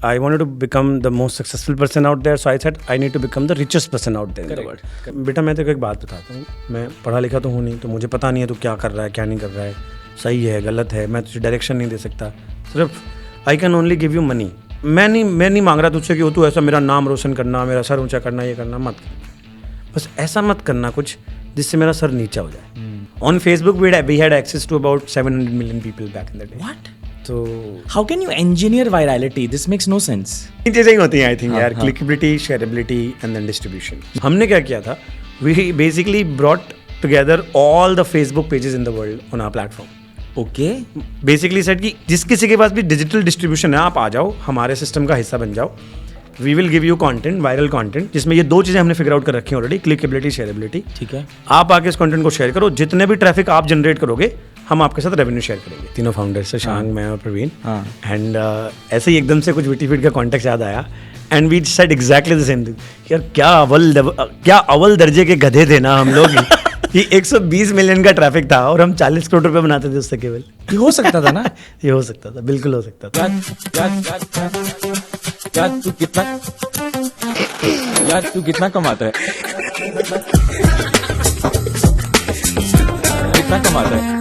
I wanted to become the most successful person out there, so I said I need to become the richest person out there. Correct. बेटा मैं तेरे को एक बात बताता हूँ, मैं पढ़ा लिखा तो हूँ नहीं, तो मुझे पता नहीं है तू क्या कर रहा है क्या नहीं कर रहा है, सही है गलत है, मैं तुझे डायरेक्शन नहीं दे सकता, सिर्फ I can only give you money. मैं नहीं मांग रहा तुझसे कि वो तू ऐसा मेरा नाम रोशन करना, मेरा सर ऊंचा करना, ये करना मत कर. बस ऐसा मत करना कुछ जिससे मेरा सर नीचा हो जाए. On Facebook we had access to about 700 million people back in the day. What? तो How can you engineer virality? This makes no sense. तीन चीज़ें ही होती हैं आई थिंक यार, हाँ. Clickability, shareability and then distribution. हमने क्या किया था, we basically brought together all the Facebook pages in the world on our platform. Okay. Basically set कि जिस किसी के पास भी डिजिटल डिस्ट्रीब्यूशन है, आप आ जाओ, हमारे सिस्टम का हिस्सा बन जाओ. We will give you content, viral content, जिसमें ये दो चीज़ें हमने फिगर आउट कर रखी हैं ऑलरेडी, क्लिकेबिलिटी, शेयरेबिलिटी. ठीक है. आप आके इस कंटेंट को शेयर करो, जितने भी ट्रैफिक आप जनरेट करोगे हम आपके साथ रेवेन्यू शेयर करेंगे. तीनों फाउंडर्स से, शांग, मैं और प्रवीण. एंड ऐसे ही एकदम से कुछ विटीफीड का कॉन्टेक्ट याद आया and we said exactly the same thing. यार क्या अव्वल दर्जे के गधे थे ना हम लोग कि 120 मिलियन का ट्रैफिक था और हम 40 करोड़ रुपए बनाते थे उससे केवल. ये हो सकता था ना? ये हो सकता था, बिल्कुल हो सकता था. यार तू कितना कमाता है? कितना कमाता है?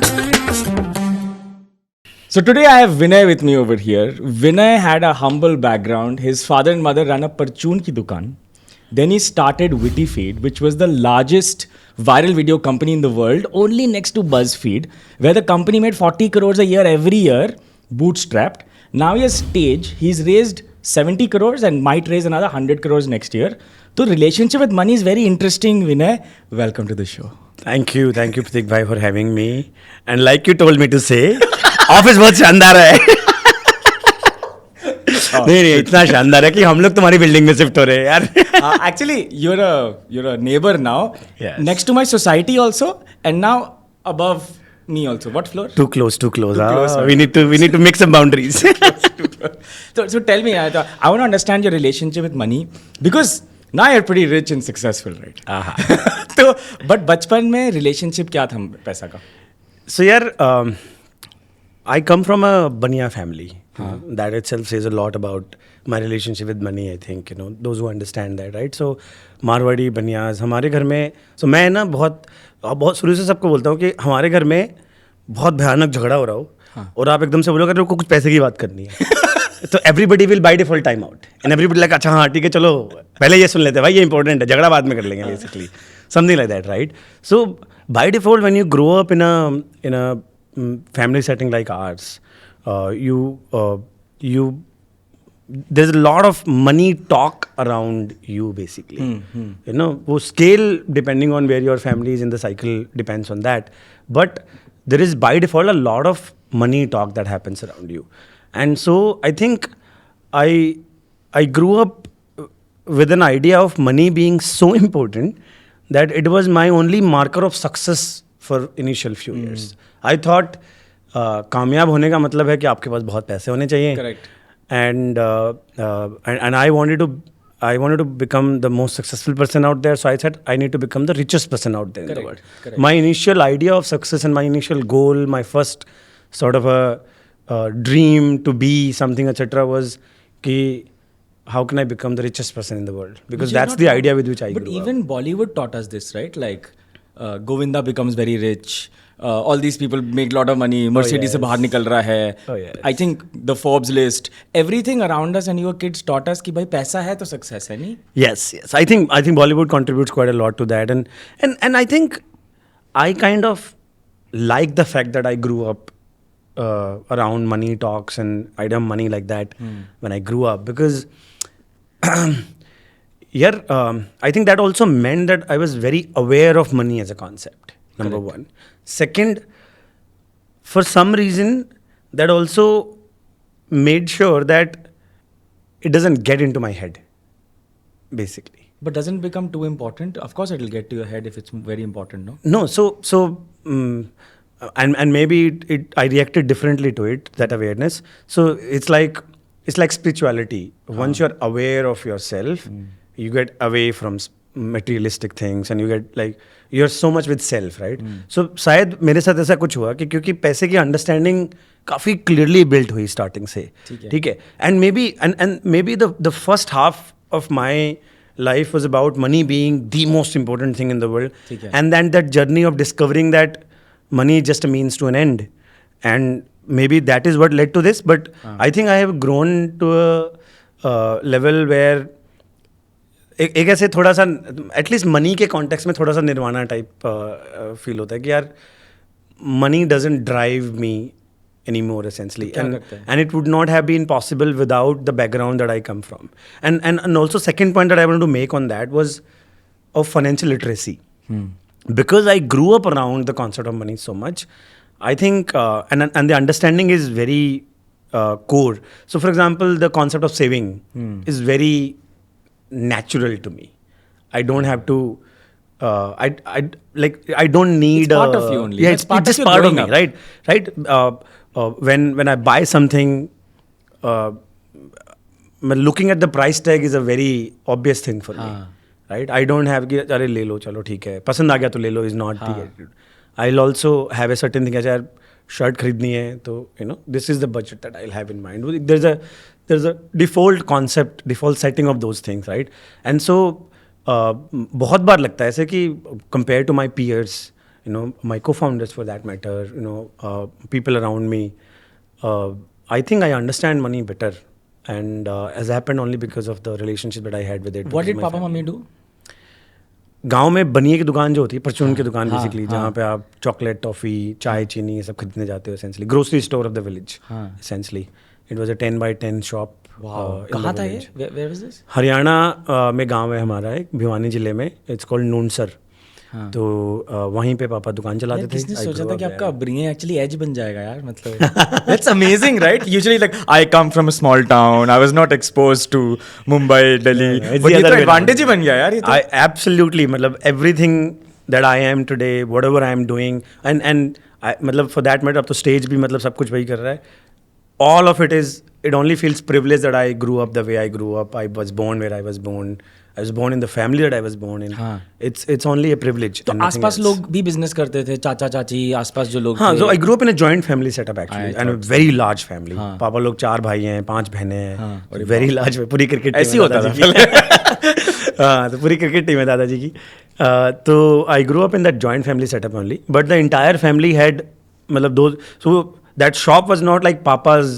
So today I have Vinay with me over here. Vinay had a humble background. His father and mother ran a परचून की दुकान. Then he started Witifeed, which was the largest viral video company in the world, only next to BuzzFeed, where the company made 40 crores a year every year, bootstrapped. Now he has stage. He's raised 70 crores and might raise another 100 crores next year. So relationship with money is very interesting, Vinay. Welcome to the show. Thank you Pratik bhai for having me. And like you told me to say, office बहुत शानदार है. नहीं इतना शानदार है कि हम लोग तुम्हारी बिल्डिंग में शिफ्ट हो रहे हैं यार. Actually, you're a neighbor now. Yes. Next to my society also, and now above me also. What floor? Too close. close, We need to make some boundaries. So tell me, I want to understand your relationship with money because now you're pretty rich and successful, right? तो but बचपन में relationship क्या था पैसा का? So यार, I come from a Baniya family. That itself says a lot about my relationship with money, I think, those who understand that, right? So Marwari Banias हमारे घर में, so मैं ना बहुत शुरू से सबको बोलता हूँ कि हमारे घर में बहुत भयानक झगड़ा हो रहा हो और आप एकदम से बोलो अगर कुछ पैसे की बात करनी है तो everybody will by default time out and everybody like अच्छा हाँ ठीक है चलो पहले ये सुन लेते हैं भाई, ये इंपॉर्टेंट है, झगड़ा बाद में कर लेंगे basically, something like that, right? So by default when you grow up in a family setting like ours, there's a lot of money talk around you basically. वो scale depending on where your family is in the cycle depends on that, but there is by default a lot of money talk that happens around you. And so I think I grew up with an idea of money being so important that it was my only marker of success for initial few years. I thought कामयाब होने का मतलब है कि आपके पास बहुत पैसे होने चाहिए. Correct. And I wanted to become the most successful person out there, so I said I need to become the richest person out there. Correct. My initial idea of success and my initial goal, my first sort of a dream to be something, etc., was कि how can I become the richest person in the world? Because that's the idea with which I grew up. But even Bollywood taught us this, right? Like Govinda becomes very rich. All these people make a lot of money. Mercedes से बाहर निकल रहा है. I think the Forbes list, everything around us and your kids taught us कि भाई पैसा है तो success है नहीं? Yes. I think Bollywood contributes quite a lot to that, and I think I kind of like the fact that I grew up around money talks and idea of money like that when I grew up, because I think that also meant that I was very aware of money as a concept. Number one. Second, for some reason, that also made sure that it doesn't get into my head, basically. But doesn't it become too important? Of course, it will get to your head if it's very important, no? No, and maybe I reacted differently to it, that awareness. So it's like spirituality. Once you're aware of yourself, you get away from materialistic things and you get like you're so much with self, right? So शायद मेरे साथ ऐसा कुछ हुआ कि क्योंकि पैसे की अंडरस्टैंडिंग काफ़ी क्लियरली बिल्ट हुई स्टार्टिंग से, ठीक है. And may be the first half of my life was about money being the most important thing in the world. And then that journey of discovering that money is just a means to an end. And maybe that is what led to this. But I think I have grown to a level where एक ऐसे थोड़ा सा at least money के context में थोड़ा सा nirvana type feel होता है कि यार money doesn't drive me anymore essentially, and it would not have been possible without the background that I come from. And also second point that I wanted to make on that was of financial literacy. Because I grew up around the concept of money so much, I think and the understanding is very core. So for example, the concept of saving is very natural to me. I don't have to I don't need it's part of you only. Yeah, it's just part of me, right? When I buy something, looking at the price tag is a very obvious thing for me, right? I don't have कि अरे ले लो चलो ठीक है, पसंद आ गया तो ले लो is not the attitude. I'll also have a certain thing कि यार शर्ट खरीदनी है तो this is the budget that I'll have in mind. There's a default concept, default setting of those things, right? And so बहुत बार लगता है ऐसे कि compared to my peers, my co-founders for that matter, people around me, I think I understand money better, and has happened only because of the relationship that I had with it. What did Papa Mummy do? गांव में बनिए की दुकान जो होती है, परचून की दुकान बेसिकली, जहाँ पे आप चॉकलेट, टॉफी, चाय, चीनी ये सब खरीदने जाते हो essentially. Grocery store of the village essentially. It was a 10x10 shop. कहाँ था ये? Where was this? हरियाणा में गांव है हमारा एक, भिवानी जिले में. It's called नूनसर. तो वहीं पे पापा दुकान चलाते थे. किसने सोचा था कि आपका ब्रिये एक्चुअली एज बन जाएगा यार, मतलब that's amazing right. Usually like I come from a small town, I was not exposed to Mumbai, Delhi, but ये तो एडवांटेज ही बन गया यार. ये तो एब्सोल्युटली, मतलब everything that I am today, whatever I am doing, and मतलब फॉर दैट मैटर अब तो स्टेज भी मतलब सब कुछ वही कर रहा है. All of it only feels privileged that I grew up the way I grew up. I was born where I was born. I was born in the family that I was born in. It's only a privilege. तो आसपास लोग भी business करते थे, चाचा चाची आसपास जो लोग हाँ, so I grew up in a joint family setup actually, and a very large family. पापा लोग 4 भाई हैं, 5 बहनें हैं, very large. पूरी क्रिकेट टीम ऐसी होता था. हाँ, तो पूरी क्रिकेट टीम है दादाजी की. तो I grew up in that joint family setup only, but the entire family had मतलब those. So that shop was not like Papa's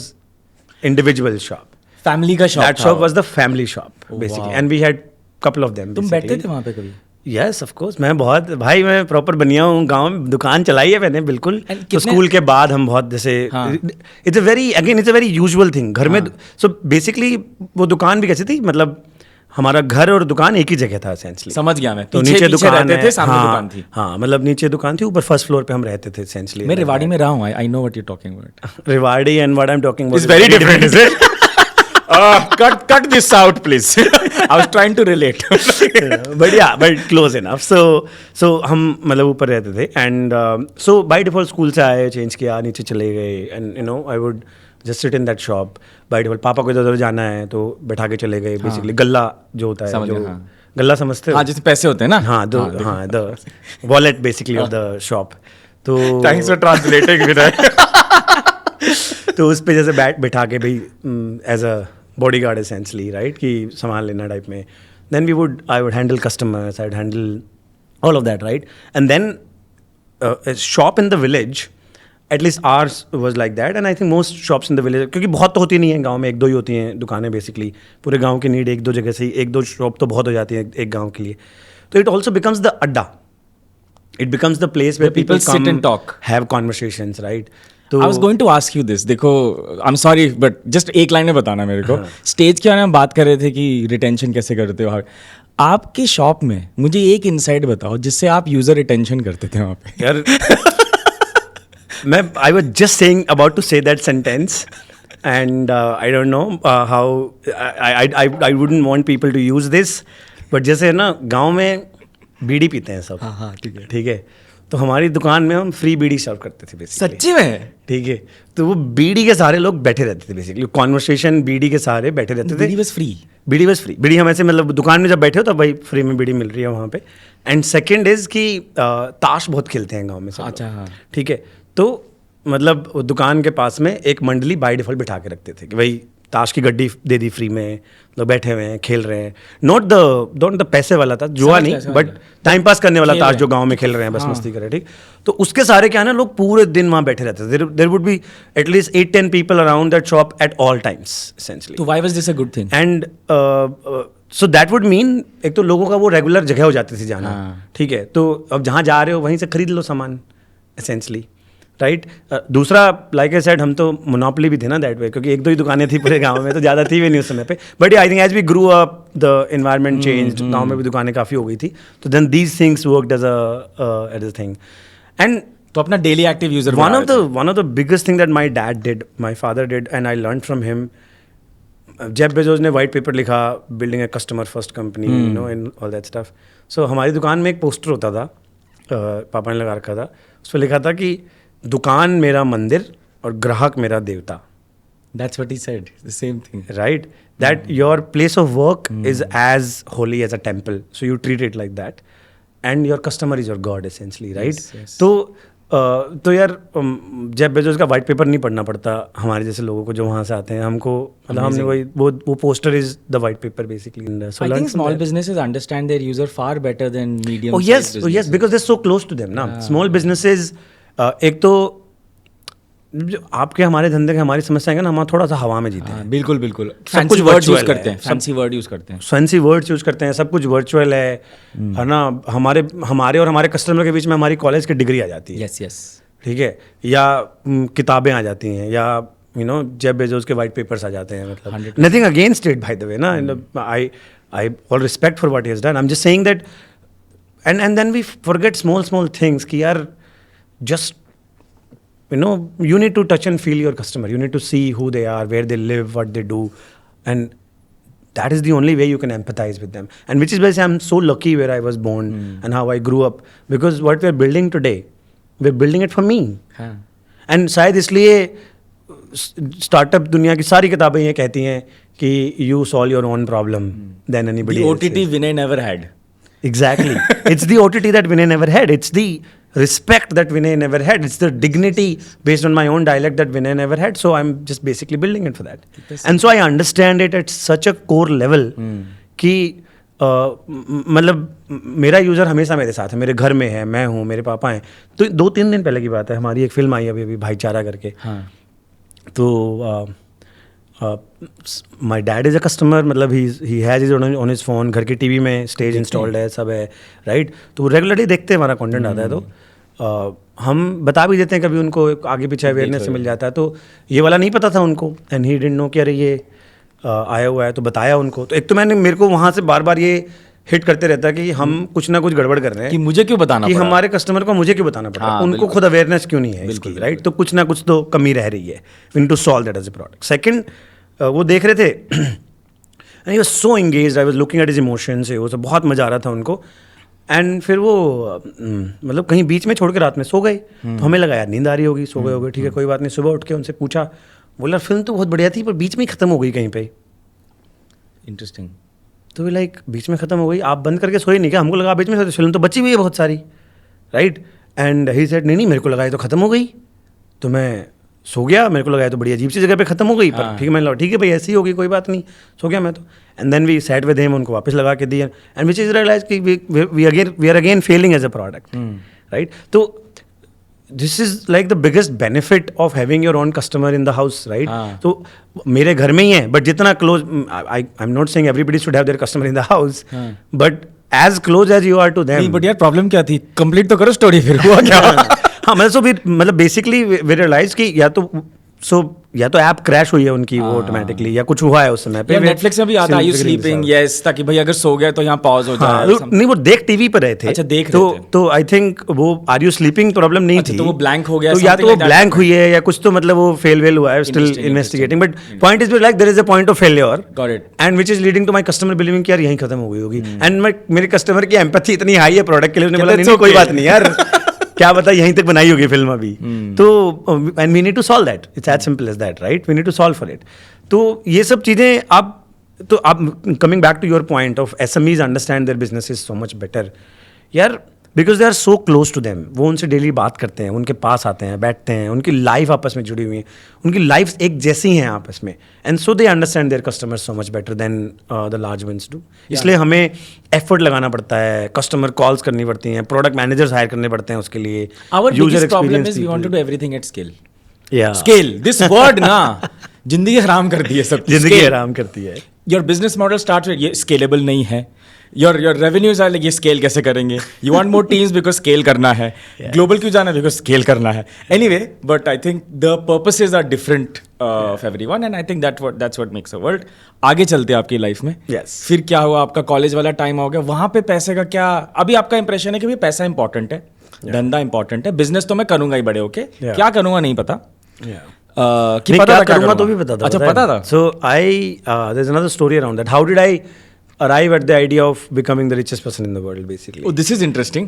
individual shop. Family का shop. That shop was the family shop basically, and we had couple of them. तुम बैठते थे वहाँ पे कभी? Yes, of course. मैं बहुत भाई, मैं प्रॉपर बनिया हूँ. गांव में दुकान चलाई है मैंने बिल्कुल. तो स्कूल के बाद हम बहुत जैसे it's a very usual thing घर में. सो बेसिकली वो दुकान भी कैसी थी, मतलब हमारा घर और दुकान एक ही जगह था एसेंशियली. समझ गया मैं. तो नीचे दुकान रहते थे, सामने दुकान थी. हाँ, मतलब नीचे दुकान थी, ऊपर फर्स्ट फ्लोर पे हम रहते थे एसेंशियली. मैं रेवाड़ी में रहा हूँ. I know what you talking about. Rewari and what I am talking about is very different, is it? Cut this out, please. I was trying to relate. but close enough. So हम मतलब ऊपर रहते थे, and so by default school से आए, change किया, नीचे चले गए, and I would just sit in that shop by default. पापा को इधर जाना है तो बैठा के चले गए. बेसिकली गल्ला जो होता है, जो गल्ला समझते हो? हाँ, जिसमें पैसे होते हैं ना. हाँ, the wallet basically of the shop. तो थैंक्स फॉर ट्रांसलेटिंग विनय. तो उस पे जैसे बैठा के भाई as a bodyguard essentially, right? कि सामान लेना टाइप में. Then I would handle customers, I'd handle all of that, right? And then a shop in the village, at least ours was like that, and I think most shops in the village, क्योंकि बहुत तो होती नहीं है गांव में, 1-2 ही होती हैं दुकानें बेसिकली. पूरे गांव की नीड 1-2 जगह से ही, 1-2 शॉप तो बहुत हो जाती है एक गांव के लिए. तो it also becomes the adda. It becomes the place where people come, sit and talk, have conversations, right? I was going to ask you this. देखो, I'm sorry, but just एक लाइन में बताना मेरे को. स्टेज के बारे में हम बात कर रहे थे कि रिटेंशन कैसे करते हो. आपके शॉप में मुझे एक इनसाइट बताओ जिससे आप यूजर रिटेंशन करते थे वहाँ पे. यार I was just saying, about to say that sentence, and I don't know how I wouldn't want people to use this, but जैसे ना गांव में बीड़ी पीते हैं सब. हाँ, ठीक है. ठीक है. तो हमारी दुकान में हम फ्री बीड़ी सर्व करते थे बेसिकली। सच्ची में? ठीक है, तो वो बीड़ी के सारे लोग बैठे रहते थे बेसिकली, कॉन्वर्सेशन बीड़ी के सारे बैठे रहते थे। बीड़ी was free? बीड़ी बस फ्री, बीड़ी हम ऐसे मतलब दुकान में जब बैठे हो तब भाई फ्री में बीड़ी मिल रही है वहाँ पे। एंड सेकंड इज़ कि ताश बहुत खेलते हैं गांव में सब अच्छा, लोग। हाँ। ठीक है, तो मतलब वो दुकान के पास में एक मंडली बाय डिफॉल्ट बिठा के रखते थे कि भाई ताश की गड्डी दे दी फ्री में, लोग बैठे हुए हैं खेल रहे हैं। नॉट द पैसे वाला था, जुआ समझ नहीं, गया, समझ बट गया। टाइम पास करने वाला खेल ताश रहे जो हैं। गांव में खेल रहे हैं, बस हाँ। मस्ती कर रहे हैं। ठीक, तो उसके सारे क्या है ना, लोग पूरे दिन वहाँ बैठे रहते थे। There would be at least 8-10 people around that shop at all times essentially. तो why was this a good thing? And so that would mean एक तो लोगों का वो रेगुलर जगह हो जाती थी जाना। हाँ। ठीक है, तो अब जहाँ जा रहे हो वहीं से खरीद लो सामान एसेंशली, राइट। दूसरा, लाइक आई सेड, हम तो मोनोपोली भी थे ना दैट वे, क्योंकि एक दो ही दुकानें थी पूरे गांव में, तो ज़्यादा थी भी नहीं उस समय पे। But I think as we grew up the environment change, गांव में भी दुकानें काफ़ी हो गई थी, तो then these things worked as a thing. And तो अपना daily active user one of the biggest thing that my father did, and I learned from him. Jeff Bezos ने वाइट पेपर लिखा, building a customer first company, you know, and all that stuff. So हमारी दुकान में एक poster होता था, पापा ने लगा रखा था, उस पर लिखा था कि दुकान मेरा मंदिर और ग्राहक मेरा देवता। That's what he said, the same thing. Right, that your place of work is as holy as a temple, so you treat it like that, and your customer is your god essentially, right? Yes. तो यार Jeff Bezos का white paper नहीं पढ़ना पड़ता हमारे जैसे लोगों को जो वहाँ से आते हैं। हमको मतलब हमने वही वो poster is the white paper basically. I think small businesses understand their user far better than medium. Oh yes, because they're so close to them ना। Small businesses, एक तो जो आपके हमारे धंधे के हमारी समस्या है ना, हम थोड़ा सा हवा में जीते हैं। बिल्कुल बिल्कुल। सब कुछ फैंसी वर्ड्स यूज virtual करते है, हैं, फैंसी वर्ड यूज करते हैं। फैंसी वर्ड्स यूज करते हैं, सब कुछ वर्चुअल है ना। हमारे और हमारे कस्टमर के बीच में हमारी कॉलेज की डिग्री आ जाती है, यस यस। ठीक है, या किताबें आ जाती हैं, या यू नो जेफ बेजोस के वाइट पेपर्स आ जाते हैं। मतलब 100%. Nothing against it by the way ना, I all respect for what he has done. I am just saying that, and then we forget small things कि यार just you know, you need to touch and feel your customer. You need to see who they are, where they live, what they do, and that is the only way you can empathize with them. And which is why I'm so lucky where I was born and how I grew up, because what we're building today, we're building it for me. हाँ। And शायद इसलिए startup दुनिया की सारी किताबें ये कहती हैं कि you solve your own problem than anybody The else. OTT Vinay never had. Exactly. It's the OTT that Vinay never had. It's the respect that Vinay never had. It's the dignity based on my own dialect that Vinay never had. So I'm just basically building it for that. And so I understand it at such a core level कि मतलब मेरा user हमेशा मेरे साथ है, मेरे घर में है, मैं हूँ, मेरे पापा हैं। तो 2-3 दिन पहले की बात है, हमारी एक फिल्म आई अभी भाईचारा करके। हाँ। तो my dad is a customer, मतलब he has is on his phone, घर की टीवी में स्टेज इंस्टॉल्ड है, सब है, राइट। तो रेगुलरली देखते हैं, हमारा कंटेंट आता है, तो हम बता भी देते हैं कभी उनको, आगे पीछे अवेयरनेस से मिल जाता है। तो ये वाला नहीं पता था उनको, एंड ही डिडंट नो कि अरे ये आया हुआ है, तो बताया उनको। तो एक तो मेरे को वहाँ से बार बार ये हिट करते रहता है कि हम कुछ ना कुछ गड़बड़ कर रहे हैं, कि मुझे क्यों बताना कि पड़ा? हमारे कस्टमर को मुझे क्यों बताना पड़ा, हाँ, उनको बिल्कुल। खुद अवेयरनेस क्यों नहीं है इसकी, राइट। तो कुछ ना कुछ तो कमी रह रही है, we need to solve that as a product. Second, वो देख रहे थे and he was so engaged, I was looking at his emotions, वो सब बहुत मजा आ रहा था उनको। एंड फिर वो मतलब कहीं बीच में छोड़ के रात में सो गए। तो हमें लगा यार नींद आ रही होगी, सो गए होगे, ठीक है कोई बात नहीं। सुबह उठ के उनसे पूछा, बोला फिल्म तो बहुत बढ़िया थी पर बीच में ही खत्म हो गई कहीं पे। इंटरेस्टिंग। तो वे लाइक बीच में खत्म हो गई, आप बंद करके सोए नहीं क्या? हमको लगा बीच में फिल्म तो बची हुई है बहुत सारी, राइट। एंड ही सेड नहीं मेरे को लगा ये तो खत्म हो गई, तो मैं सो गया, मेरे को लगा ये तो बड़ी अजीब सी जगह पे खत्म हो गई, पर ठीक है, मैंने ठीक है भाई ऐसी होगी, कोई बात नहीं, सो गया मैं तो। And then we sat with him, उनको वापस लगा के दिया, एंड विच इज रियलाइज कि we are again failing as a product, right. तो this is like the biggest benefit of having your own customer in the house, right. तो मेरे घर में ही है, बट जितना close, I am not saying everybody should have their customer in the house, but as close as you are to them. But यार problem क्या थी, कंप्लीट तो करो स्टोरी, फिर हुआ क्या? हाँ मतलब बेसिकली वी रियलाइज कि या तो ऐप क्रैश हुई है उनकी, वो ऑटोमेटिकली, या कुछ हुआ है उस समय पे। नेटफ्लिक्स में भी आता है, यू स्लीपिंग, यस, ताकि भाई अगर सो गए तो यहाँ पॉज हो जाए। नहीं, वो देख टीवी पर रहे थे। अच्छा, देख रहे थे। तो आई थिंक वो आर यू स्लीपिंग प्रॉब्लम नहीं थी, तो वो ब्लैंक हो गया, तो या तो वो ब्लैंक हुई है या कुछ, तो मतलब वो फेल हुआ है, still investigating. But point is like there is a point of failure, got it, and which is leading to my customer believing कि यार यहीं खत्म हो गई होगी। एंड मेरे कस्टमर की एम्पैथी इतनी हाई है प्रोडक्ट के लिए, उसने बोला नहीं कोई बात नहीं यार, क्या पता यहीं तक बनाई होगी फिल्म अभी। तो and we need to solve that, it's as simple as that, right? We need to solve for it. तो ये सब चीज़ें आप coming back to your point of SMEs understand their business is so much better यार, because they are so close to them. वो उनसे daily बात करते हैं, उनके पास आते हैं, बैठते हैं, उनकी लाइफ आपस में जुड़ी हुई है, उनकी लाइफ एक जैसी हैं आपस में, and so they understand their customers so much better than the large ones do. इसलिए हमें एफर्ट लगाना पड़ता है, कस्टमर कॉल्स करनी पड़ती हैं, प्रोडक्ट मैनेजर्स हायर करने पड़ते हैं उसके लिए। Our biggest problem is we want to do everything at scale. Yeah. Scale, this word ना जिंदगी हराम कर दी है सब। जिंदगी Scale. आराम करती है। Your business model starts with ये scalable नहीं है। Your revenues are like ये scale कैसे करेंगे? You want more teams because scale करना है। Global क्यों जाना है? Because scale करना है। Anyway, but I think the purposes are different of everyone, and I think that's what makes a world. आगे चलते हैं आपकी लाइफ में। Yes. फिर क्या हुआ? आपका कॉलेज वाला टाइम हो गया, वहाँ पे पैसे का क्या? अभी आपका इंप्रेशन है कि भाई पैसा इंपॉर्टेंट है, धंधा इंपॉर्टेंट है, बिजनेस तो मैं करूंगा ही बड़े होके, क्या करूंगा नहीं पता। कि पता था, करूंगा तो भी पता था। अच्छा, पता था। So there's another story around that. How did I arrive at the idea of becoming the richest person in the world, basically? Oh, this is interesting.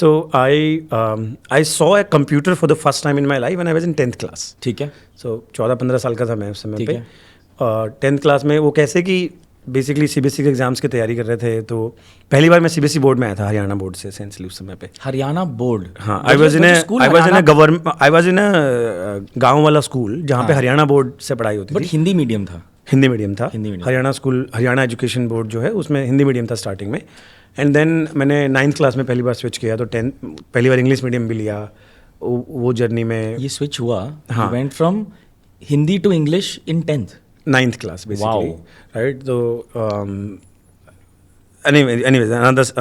So I saw a computer for the first time in my life when I was in 10th class. ठीक है। So 14-15 साल का था मैं उस समय ठीक पे। है। 10th क्लास में वो कैसे कि बेसिकली CBSE के एग्जाम्स की तैयारी कर रहे थे, तो पहली बार मैं CBSE बोर्ड में आया था, हरियाणा बोर्ड से एसेंशियली उस समय पे। हरियाणा बोर्ड। हाँ, I was in a गांव वाला स्कूल जहाँ पे हरियाणा बोर्ड से पढ़ाई होती बट थी। हिंदी मीडियम था। हिंदी मीडियम था। Hindi medium. Haryana school, Haryana education board जो है उसमें हिंदी मीडियम था स्टार्टिंग में। एंड देन मैंने 9th क्लास में पहली बार स्विच किया, तो 10 पहली बार इंग्लिश मीडियम भी लिया। वो जर्नी में ये स्विच हुआ, हाँ। Went from Hindi to English in 10th। 9th class basically, Wow. Right? तो anyways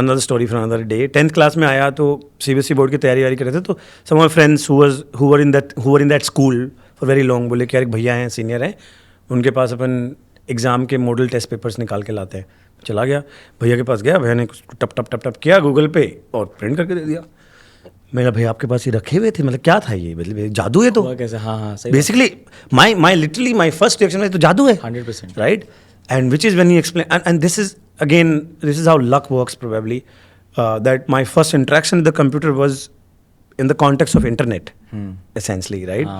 another story for another day. 10th class में आया तो CBSE बोर्ड की तैयारी वारी कर रहे थे, तो some of my friends who were in that school for very long बोले कि यार एक भैया हैं, सीनियर हैं, उनके पास अपन एग्ज़ाम के मॉडल टेस्ट पेपर्स निकाल के लाते हैं। चला गया भैया के पास, गया भैया ने कुछ टप टप टप टप किया गूगल पे और प्रिंट करके दे दिया। मेरा भैया आपके पास ये रखे हुए थे, मतलब क्या था ये, मतलब जादू है? तो हुआ कैसे? हाँ हाँ, सही। Basically my first reaction is तो जादू है, 100%, right? And which is when he explained, and this is how luck works probably, that my first interaction with the computer was in the context of internet, essentially, right?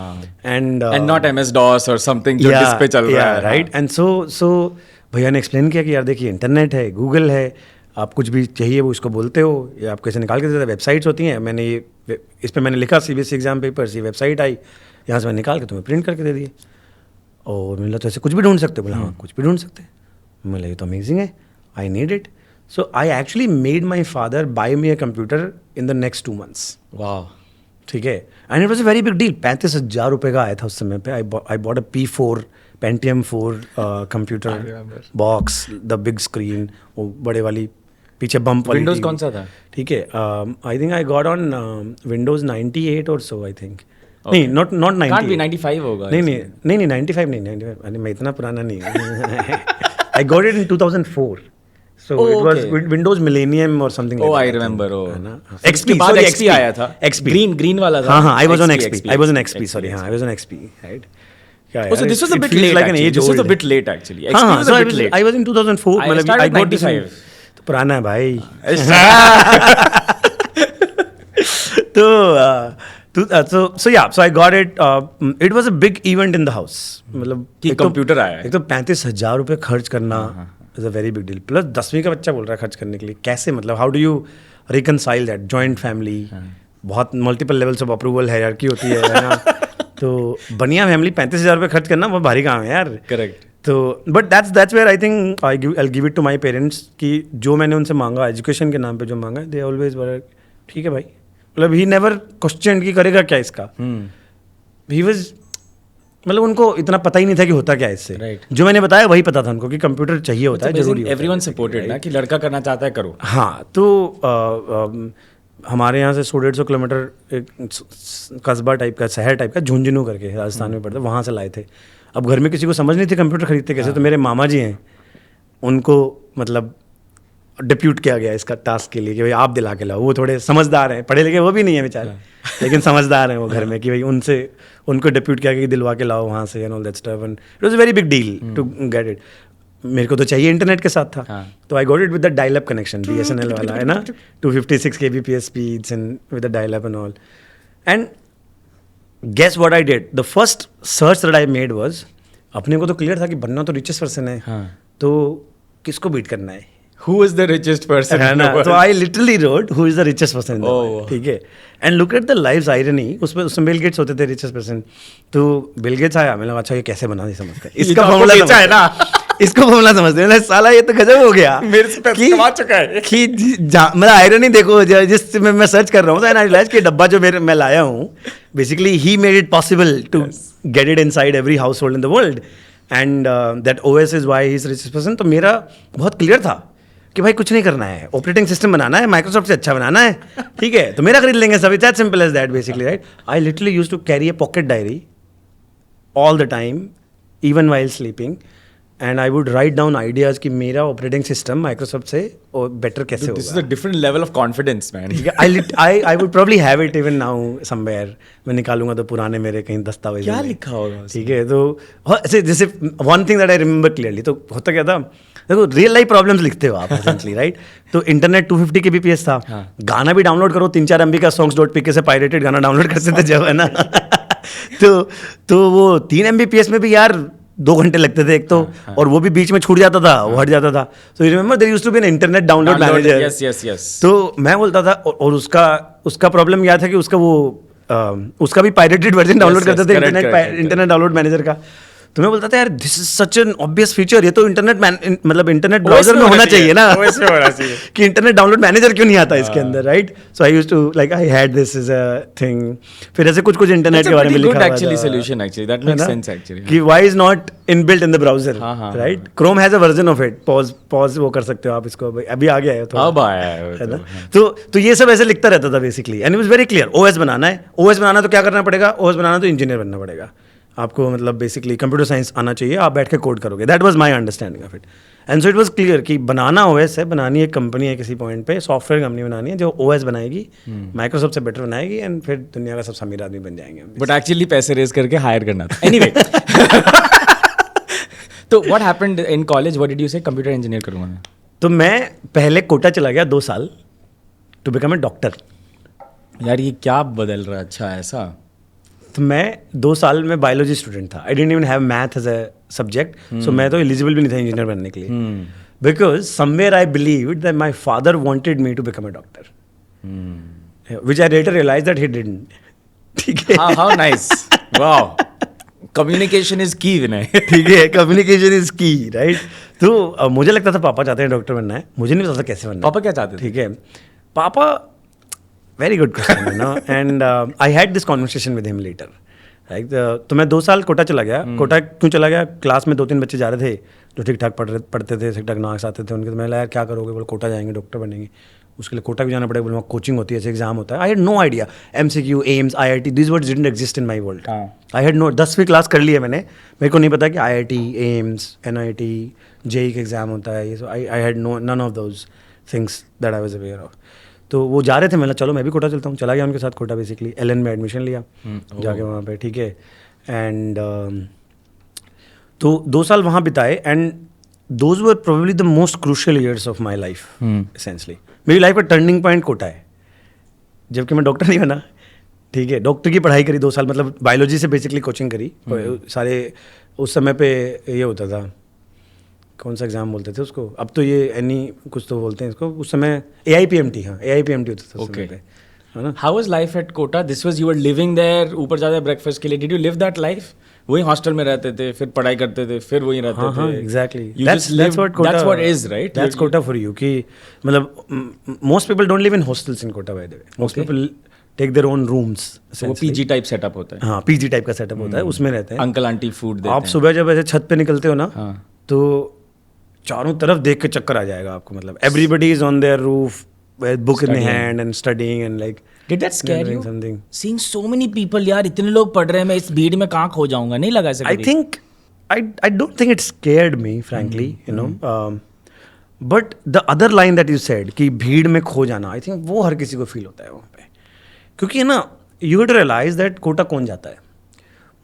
And not MS-DOS or something जो disc पे चल रहा है, right? And so भैया ने explain किया कि यार देखिए इंटरनेट है, गूगल है, आप कुछ भी चाहिए वो इसको बोलते हो, ये आपको ऐसे निकाल के देता है, वेबसाइट्स होती हैं, मैंने ये इस पर मैंने लिखा CBSE एग्जाम पेपर्स, ये वेबसाइट आई, यहाँ से मैंने निकाल के तुम्हें प्रिंट करके दे दिए। और मैंने तो ऐसे कुछ भी ढूंढ सकते हो? बोला हाँ कुछ भी ढूंढ सकते हैं। मैंने ये तो अमेजिंग है, I need it. So I actually made my father bye me a computer in the next 2 months। वाह। ठीक है, and it was a very big deal. 35,000 रुपये का आया था उस समय पे। I bought a P4 Pentium 4 computer box, the big screen, वो बड़े वाली पीछे बम्प वाली। विंडोज कौन सा था? ठीक है, I think I got on Windows 98 और सो, आई थिंक। नहीं, नॉट 90, 95 होगा। नहीं 95 नहीं, 95। अरे मैं इतना पुराना नहीं हूँ। I got it in 2004। So Oh, it was okay. Windows Millennium or something Oh, like I that. remember. Oh. है ना? XP, बाद XP आया था। XP. Green वाला था। हाँ हाँ, I was on XP. I was on XP, XP. Sorry, हाँ, I was on XP. Right? क्या Oh, so this was a it bit feels late like an actually. age This was a old. bit late actually. हाँ, XP हाँ, was so a bit late. I was in 2004. I मतलब started I got this. 95. तो पुराना है भाई। So I got it. It was a big event in the house. मतलब कि computer आया है। एक तो 35,000 रुपये खर्च करना is a very big deal. Plus 10वीं का बच्चा बोल रहा है खर्च करने के लिए, कैसे? मतलब how do you reconcile that? Joint family, बहुत multiple levels of approval hierarchy होती है ना। तो बनिया फैमिली 35,000 रुपये खर्च करना बहुत भारी काम है यार। करेक्ट। तो but that's where I think I give it to my parents कि जो मैंने उनसे मांगा एजुकेशन के नाम पे जो मांगा, दे ऑलवेज वर ठीक है भाई। मतलब ही नेवर क्वेश्चन कि करेगा क्या इसका। ही वाज, मतलब उनको इतना पता ही नहीं था कि होता क्या है इससे। Right. जो मैंने बताया वही पता था उनको कि कंप्यूटर चाहिए होता है, जरूरी होता है। एवरीवन सपोर्टेड ना कि लड़का करना चाहता है करो। हाँ, तो हमारे यहाँ से 100-150 किलोमीटर एक कस्बा टाइप का, शहर टाइप का, झुंझुनू करके राजस्थान में पड़ता है, वहाँ से लाए थे। अब घर में किसी को समझ नहीं थी कंप्यूटर खरीदते कैसे, तो मेरे मामा जी हैं, उनको मतलब डिप्यूट किया गया इसका टास्क के लिए कि भाई आप दिला के लाओ। वो थोड़े समझदार हैं, पढ़े लिखे वो भी नहीं है बेचारे, लेकिन समझदार हैं वो घर में, कि भाई उनको डिप्यूट किया कि दिलवा के लाओ वहाँ से and all that stuff, and it was a very big deal to get it. मेरे को तो चाहिए इंटरनेट के साथ था. हाँ. तो I got it with the dial up connection, BSNL वाला है ना, 256 kbps speeds and with the dial up and all. And guess what I did? The first search that I made was, अपने को तो क्लियर था कि बनना तो रिचेस्ट पर्सन है. हाँ. तो किसको बीट करना है? Who is the richest person? है ना? तो I literally wrote who is the richest person in the world. ठीक है. And look at the life's irony. उसमें बिल गेट्स होते थे richest person. तो बिल गेट्स आया, मैंने कहा अच्छा ये कैसे बना नहीं समझते. इसका फॉर्मूला समझते है ना. इसको फॉर्मूला समझते हैं. साला ये तो गजब हो गया. मेरे से पैसे कमा चुका है. कि मतलब आयरनी देखो, जिस मैं सर्च कर रहा हूँ, आई रियलाइज कि डब्बा जो मैं लाया हूँ, basically he made it possible to get it inside every household in the world. And that OS is why he is richest person. तो मेरा बहुत क्लियर था कि भाई कुछ नहीं करना है, ऑपरेटिंग सिस्टम बनाना है, माइक्रोसॉफ्ट से अच्छा बनाना है, ठीक है, तो मेरा खरीद लेंगे सब. It's that simple as that basically, right. I literally used to carry a pocket diary all the time, even while sleeping, and I would write down ideas कि मेरा ऑपरेटिंग सिस्टम माइक्रोसॉफ्ट से बेटर कैसे होगा. This is a different level of confidence man. I would probably have it even now somewhere. मैं निकालूंगा तो पुराने मेरे कहीं दस्तावेज क्या लिखा होगा, ठीक है. तो जैसे one thing that I remember clearly, तो होता क्या था, देखो रियल लाइफ प्रॉब्लम्स लिखते हो आप एसेंशियली, राइट. तो इंटरनेट 250 kbps था. हाँ. गाना भी डाउनलोड करो 3-4 MB का songs.pk से पायरेटेड गाना डाउनलोड करते थे जब, है ना. तो वो 3 MBps में भी यार 2 घंटे लगते थे एक तो. हाँ. और वो भी बीच में छूट जाता था. वो हट जाता था. तो you remember there used to be an internet download manager. Yes. तो मैं बोलता था, और उसका प्रॉब्लम क्या था कि उसका भी पायरेटेड वर्जन डाउनलोड करते थे इंटरनेट डाउनलोड मैनेजर का. तो मैं बोलता था यार this is such an obvious feature, ये तो इंटरनेट इंटरनेट ब्राउजर में होना चाहिए ना. कि इंटरनेट डाउनलोड मैनेजर क्यों नहीं आता इसके अंदर, right. So I used to like I had this is a thing. फिर ऐसे कुछ इंटरनेट के बारे में लिखा हुआ था. Actually solution actually that makes sense actually, कि why is not inbuilt in the browser, right. Chrome has a version of it. Pause वो कर सकते हो आप इसको. अभी आ गया है तो अब आया है ना. तो ये सब ऐसे लिखता रहता था basically. And it was very clear, OS बनाना है. OS बनाना तो क्या करना पड़ेगा, OS बनाना तो इंजीनियर बनना पड़ेगा आपको. मतलब बेसिकली कंप्यूटर साइंस आना चाहिए, आप बैठ के कोड करोगे. That was my understanding of it. And so it was clear कि बनाना OS है, बनानी एक कंपनी है किसी पॉइंट पे, सॉफ्टवेयर कंपनी बनानी है जो OS बनाएगी, माइक्रोसॉफ्ट से बेटर बनाएगी, एंड फिर दुनिया का सबसे अमीर आदमी बन जाएंगे. बट एक्चुअली पैसे रेज करके हायर करना था. एनीवे, तो what happened in college? What did you से? कंप्यूटर इंजीनियर करूंगा मैं. तो मैं पहले कोटा चला गया 2 साल टू बिकम ए डॉक्टर. यार ये क्या बदल रहा है. अच्छा ऐसा. तो मैं 2 साल में बायोलॉजी स्टूडेंट था. I didn't even have math as a subject. So मैं तो एलिजिबल भी नहीं था इंजीनियर बनने के लिए. Because somewhere I believe that my father wanted me to become a doctor, which I later realize that he didn't. ठीक है. How nice. Wow. Communication is key Vinay. ठीक है, कम्युनिकेशन इज की, राइट. तो मुझे लगता था पापा चाहते हैं डॉक्टर बनना है. मुझे नहीं पता था कैसे बनना. पापा क्या चाहते थे? ठीक है. पापा, very good question, you know. And I had this conversation with him later, right. तो मैं 2 साल कोटा चला गया. कोटा क्यों चला गया? क्लास में 2-3 बच्चे जा रहे थे जो ठीक ठाक पढ़ते थे, ठीक ठाक मार्क्स आते थे उनके. तो मैंने यार क्या करोगे? बोले कोटा जाएंगे, डॉक्टर बनेंगे. उसके लिए कोटा भी जाना पड़ेगा. बोले वहाँ कोचिंग होती है, ऐसे एग्जाम होता है. I had no idea. MCQ, AIIMS, IIT, these words didn't exist in my world. I had no. 10वीं क्लास कर ली है मैंने, मेरे को नहीं पता कि IIT, एम्स, NIT, JEE का एग्जाम होता है ये सब. I had no none of those things that I was aware of. तो वो जा रहे थे, मैंने चलो मैं भी कोटा चलता हूँ. चला गया उनके साथ कोटा. बेसिकली LN में एडमिशन लिया जाके वहाँ पे. ठीक है. एंड तो 2 साल वहाँ बिताए. And those were probably the most crucial years of my life. Essentially मेरी लाइफ का टर्निंग पॉइंट कोटा है, जबकि मैं डॉक्टर नहीं बना. ठीक है. डॉक्टर की पढ़ाई करी 2 साल, मतलब बायोलॉजी से बेसिकली कोचिंग करी. सारे उस समय पे ये होता था, कौन सा एग्जाम बोलते थे उसको, अब तो ये कुछ तो बोलते हैं इसको. उस समय AIPMT. हाँ, AIPMT होता था उस समय पे, है ना. How was life at Kota? This was, you were living there, ऊपर जाते ब्रेकफास्ट के लिए. Did you live that life? वही हॉस्टल में रहते थे, फिर पढ़ाई करते थे, फिर वही रहते थे. हाँ, exactly. that's what is, right? That's Kota for you. कि मतलब most people don't live in hostels in Kota, by the way. Most people take their own rooms. वो PG टाइप सेटअप होता है. हाँ, PG टाइप का सेटअप होता है, उसमें रहते हैं. अंकल आंटी फूड देते हैं. आप सुबह जब ऐसे छत पे निकलते हो ना, तो चारों तरफ देख के चक्कर आ जाएगा आपको. मतलब everybody is on their roof with book in the hand and studying and like. Did that scare you? Something. Seeing so many people, यार इतने लोग पढ़ रहे हैं, मैं इस भीड़ में कहाँ खो जाऊंगा? नहीं लगा ऐसा कभी? I don't think it scared me, frankly, you know. But the other line that you said कि भीड़ में खो जाना, I think वो हर किसी को फील होता है वहाँ पे. क्योंकि है ना, you have to realize that Kota कौन जाता है?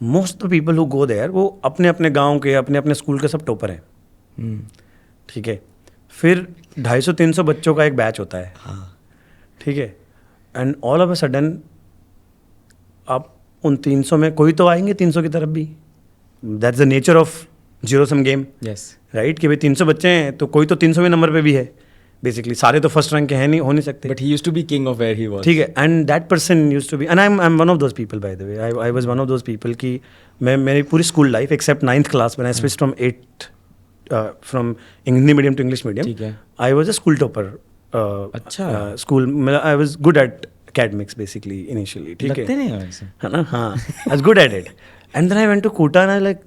Most of the people who go there वो अपने अपने गाँव के, अपने अपने स्कूल के सब टॉपर हैं. ठीक है, फिर 250-300 बच्चों का एक बैच होता है, ठीक है, and all of a sudden आप उन 300 में कोई तो आएंगे 300 की तरफ भी. That's the nature of zero sum game, Yes. Right, कि भाई 300 बच्चे हैं तो कोई तो 300वें नंबर पे भी है. बेसिकली सारे तो फर्स्ट रैंक के हैं नहीं, हो नहीं सकते. But he used to be king of where he was. ठीक है, and that person use to be, and I am one of those people by the way. I was one of those people कि मैं मेरी पूरी school life except 9th class when I switched from 8th from Hindi medium to English medium, ठीक है. I was a school topper. अच्छा. School मतलब I was good at academics basically initially, ठीक है, लगते नहीं हो ऐसे. है ना, हाँ, I was good at it. And then I went to Kota and I like,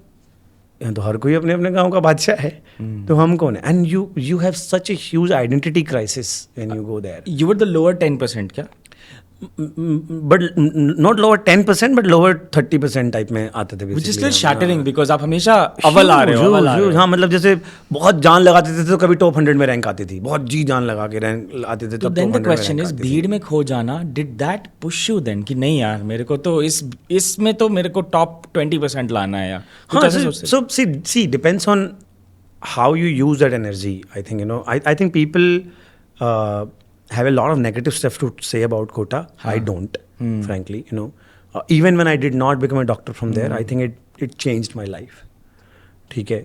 यहाँ तो हर कोई अपने अपने गांव का बादशाह है, तो हम कौन है? And you have such a huge identity crisis when you go there. You were the lower 10% क्या? But not lower 10% but lower 30% type में आते थे. Which is still shattering because आप हमेशा अव्वल आ रहे हो, अव्वल आ रहे हो. हाँ, मतलब जैसे बहुत जान लगाते थे तो कभी टॉप 100 में रैंक आती थी, बहुत जी जान लगा के रैंक आते थे तो तब then top the 100 में question rank is, आती थी. भीड़ में खो जाना, did that push you then कि नहीं यार मेरे को तो इसमें तो मेरे को टॉप 20% लाना है यार? कुछ हाँ, ऐसे सोचते थे? so see depends on how you use that energy. I think, you know, I think people have a lot of negative stuff to say about Kota. I don't, frankly, you know. Even when I did not become a doctor from there, I think it changed my life. ठीक है,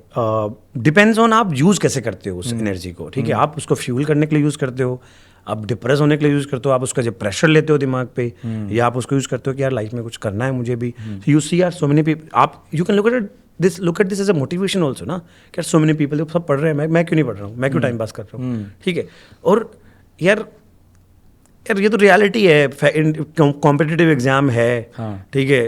depends on आप use कैसे करते हो उस energy को. ठीक है, आप उसको फ्यूल करने के लिए यूज़ करते हो, आप डिप्रेस होने के लिए यूज़ करते हो, आप उसका जब प्रेशर लेते हो दिमाग पे, या आप उसको यूज़ करते हो कि यार लाइफ में कुछ करना है मुझे भी. यू सी यार सो मेनी पीपल, आप you can look at this as a motivation also ना, कि यार सो मेनी पीपल सब पढ़ रहे हैं, मैं क्यों नहीं पढ़ रहा हूँ, मैं क्यों टाइम पास कर रहा हूँ. ठीक है, और यार ये तो रियलिटी है, कॉम्पिटिटिव एग्जाम है. ठीक है,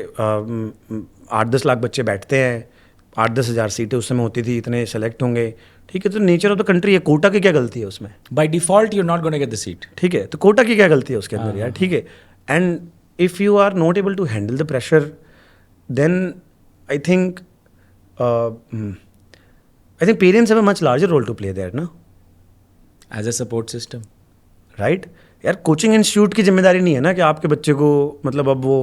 8-10 लाख बच्चे बैठते हैं, 8-10 हज़ार सीटें उस समय होती थी, इतने सेलेक्ट होंगे. ठीक है, तो नेचर ऑफ द कंट्री है. कोटा की क्या गलती है उसमें? By default you're not going to get the seat. ठीक है, तो कोटा की क्या गलती है उसके अंदर यार? ठीक है, and if you are not able to handle the pressure, then I think parents have a much larger role to play there ना, As a support system. Right. यार कोचिंग इंस्टीट्यूट की जिम्मेदारी नहीं है ना कि आपके बच्चे को, मतलब अब वो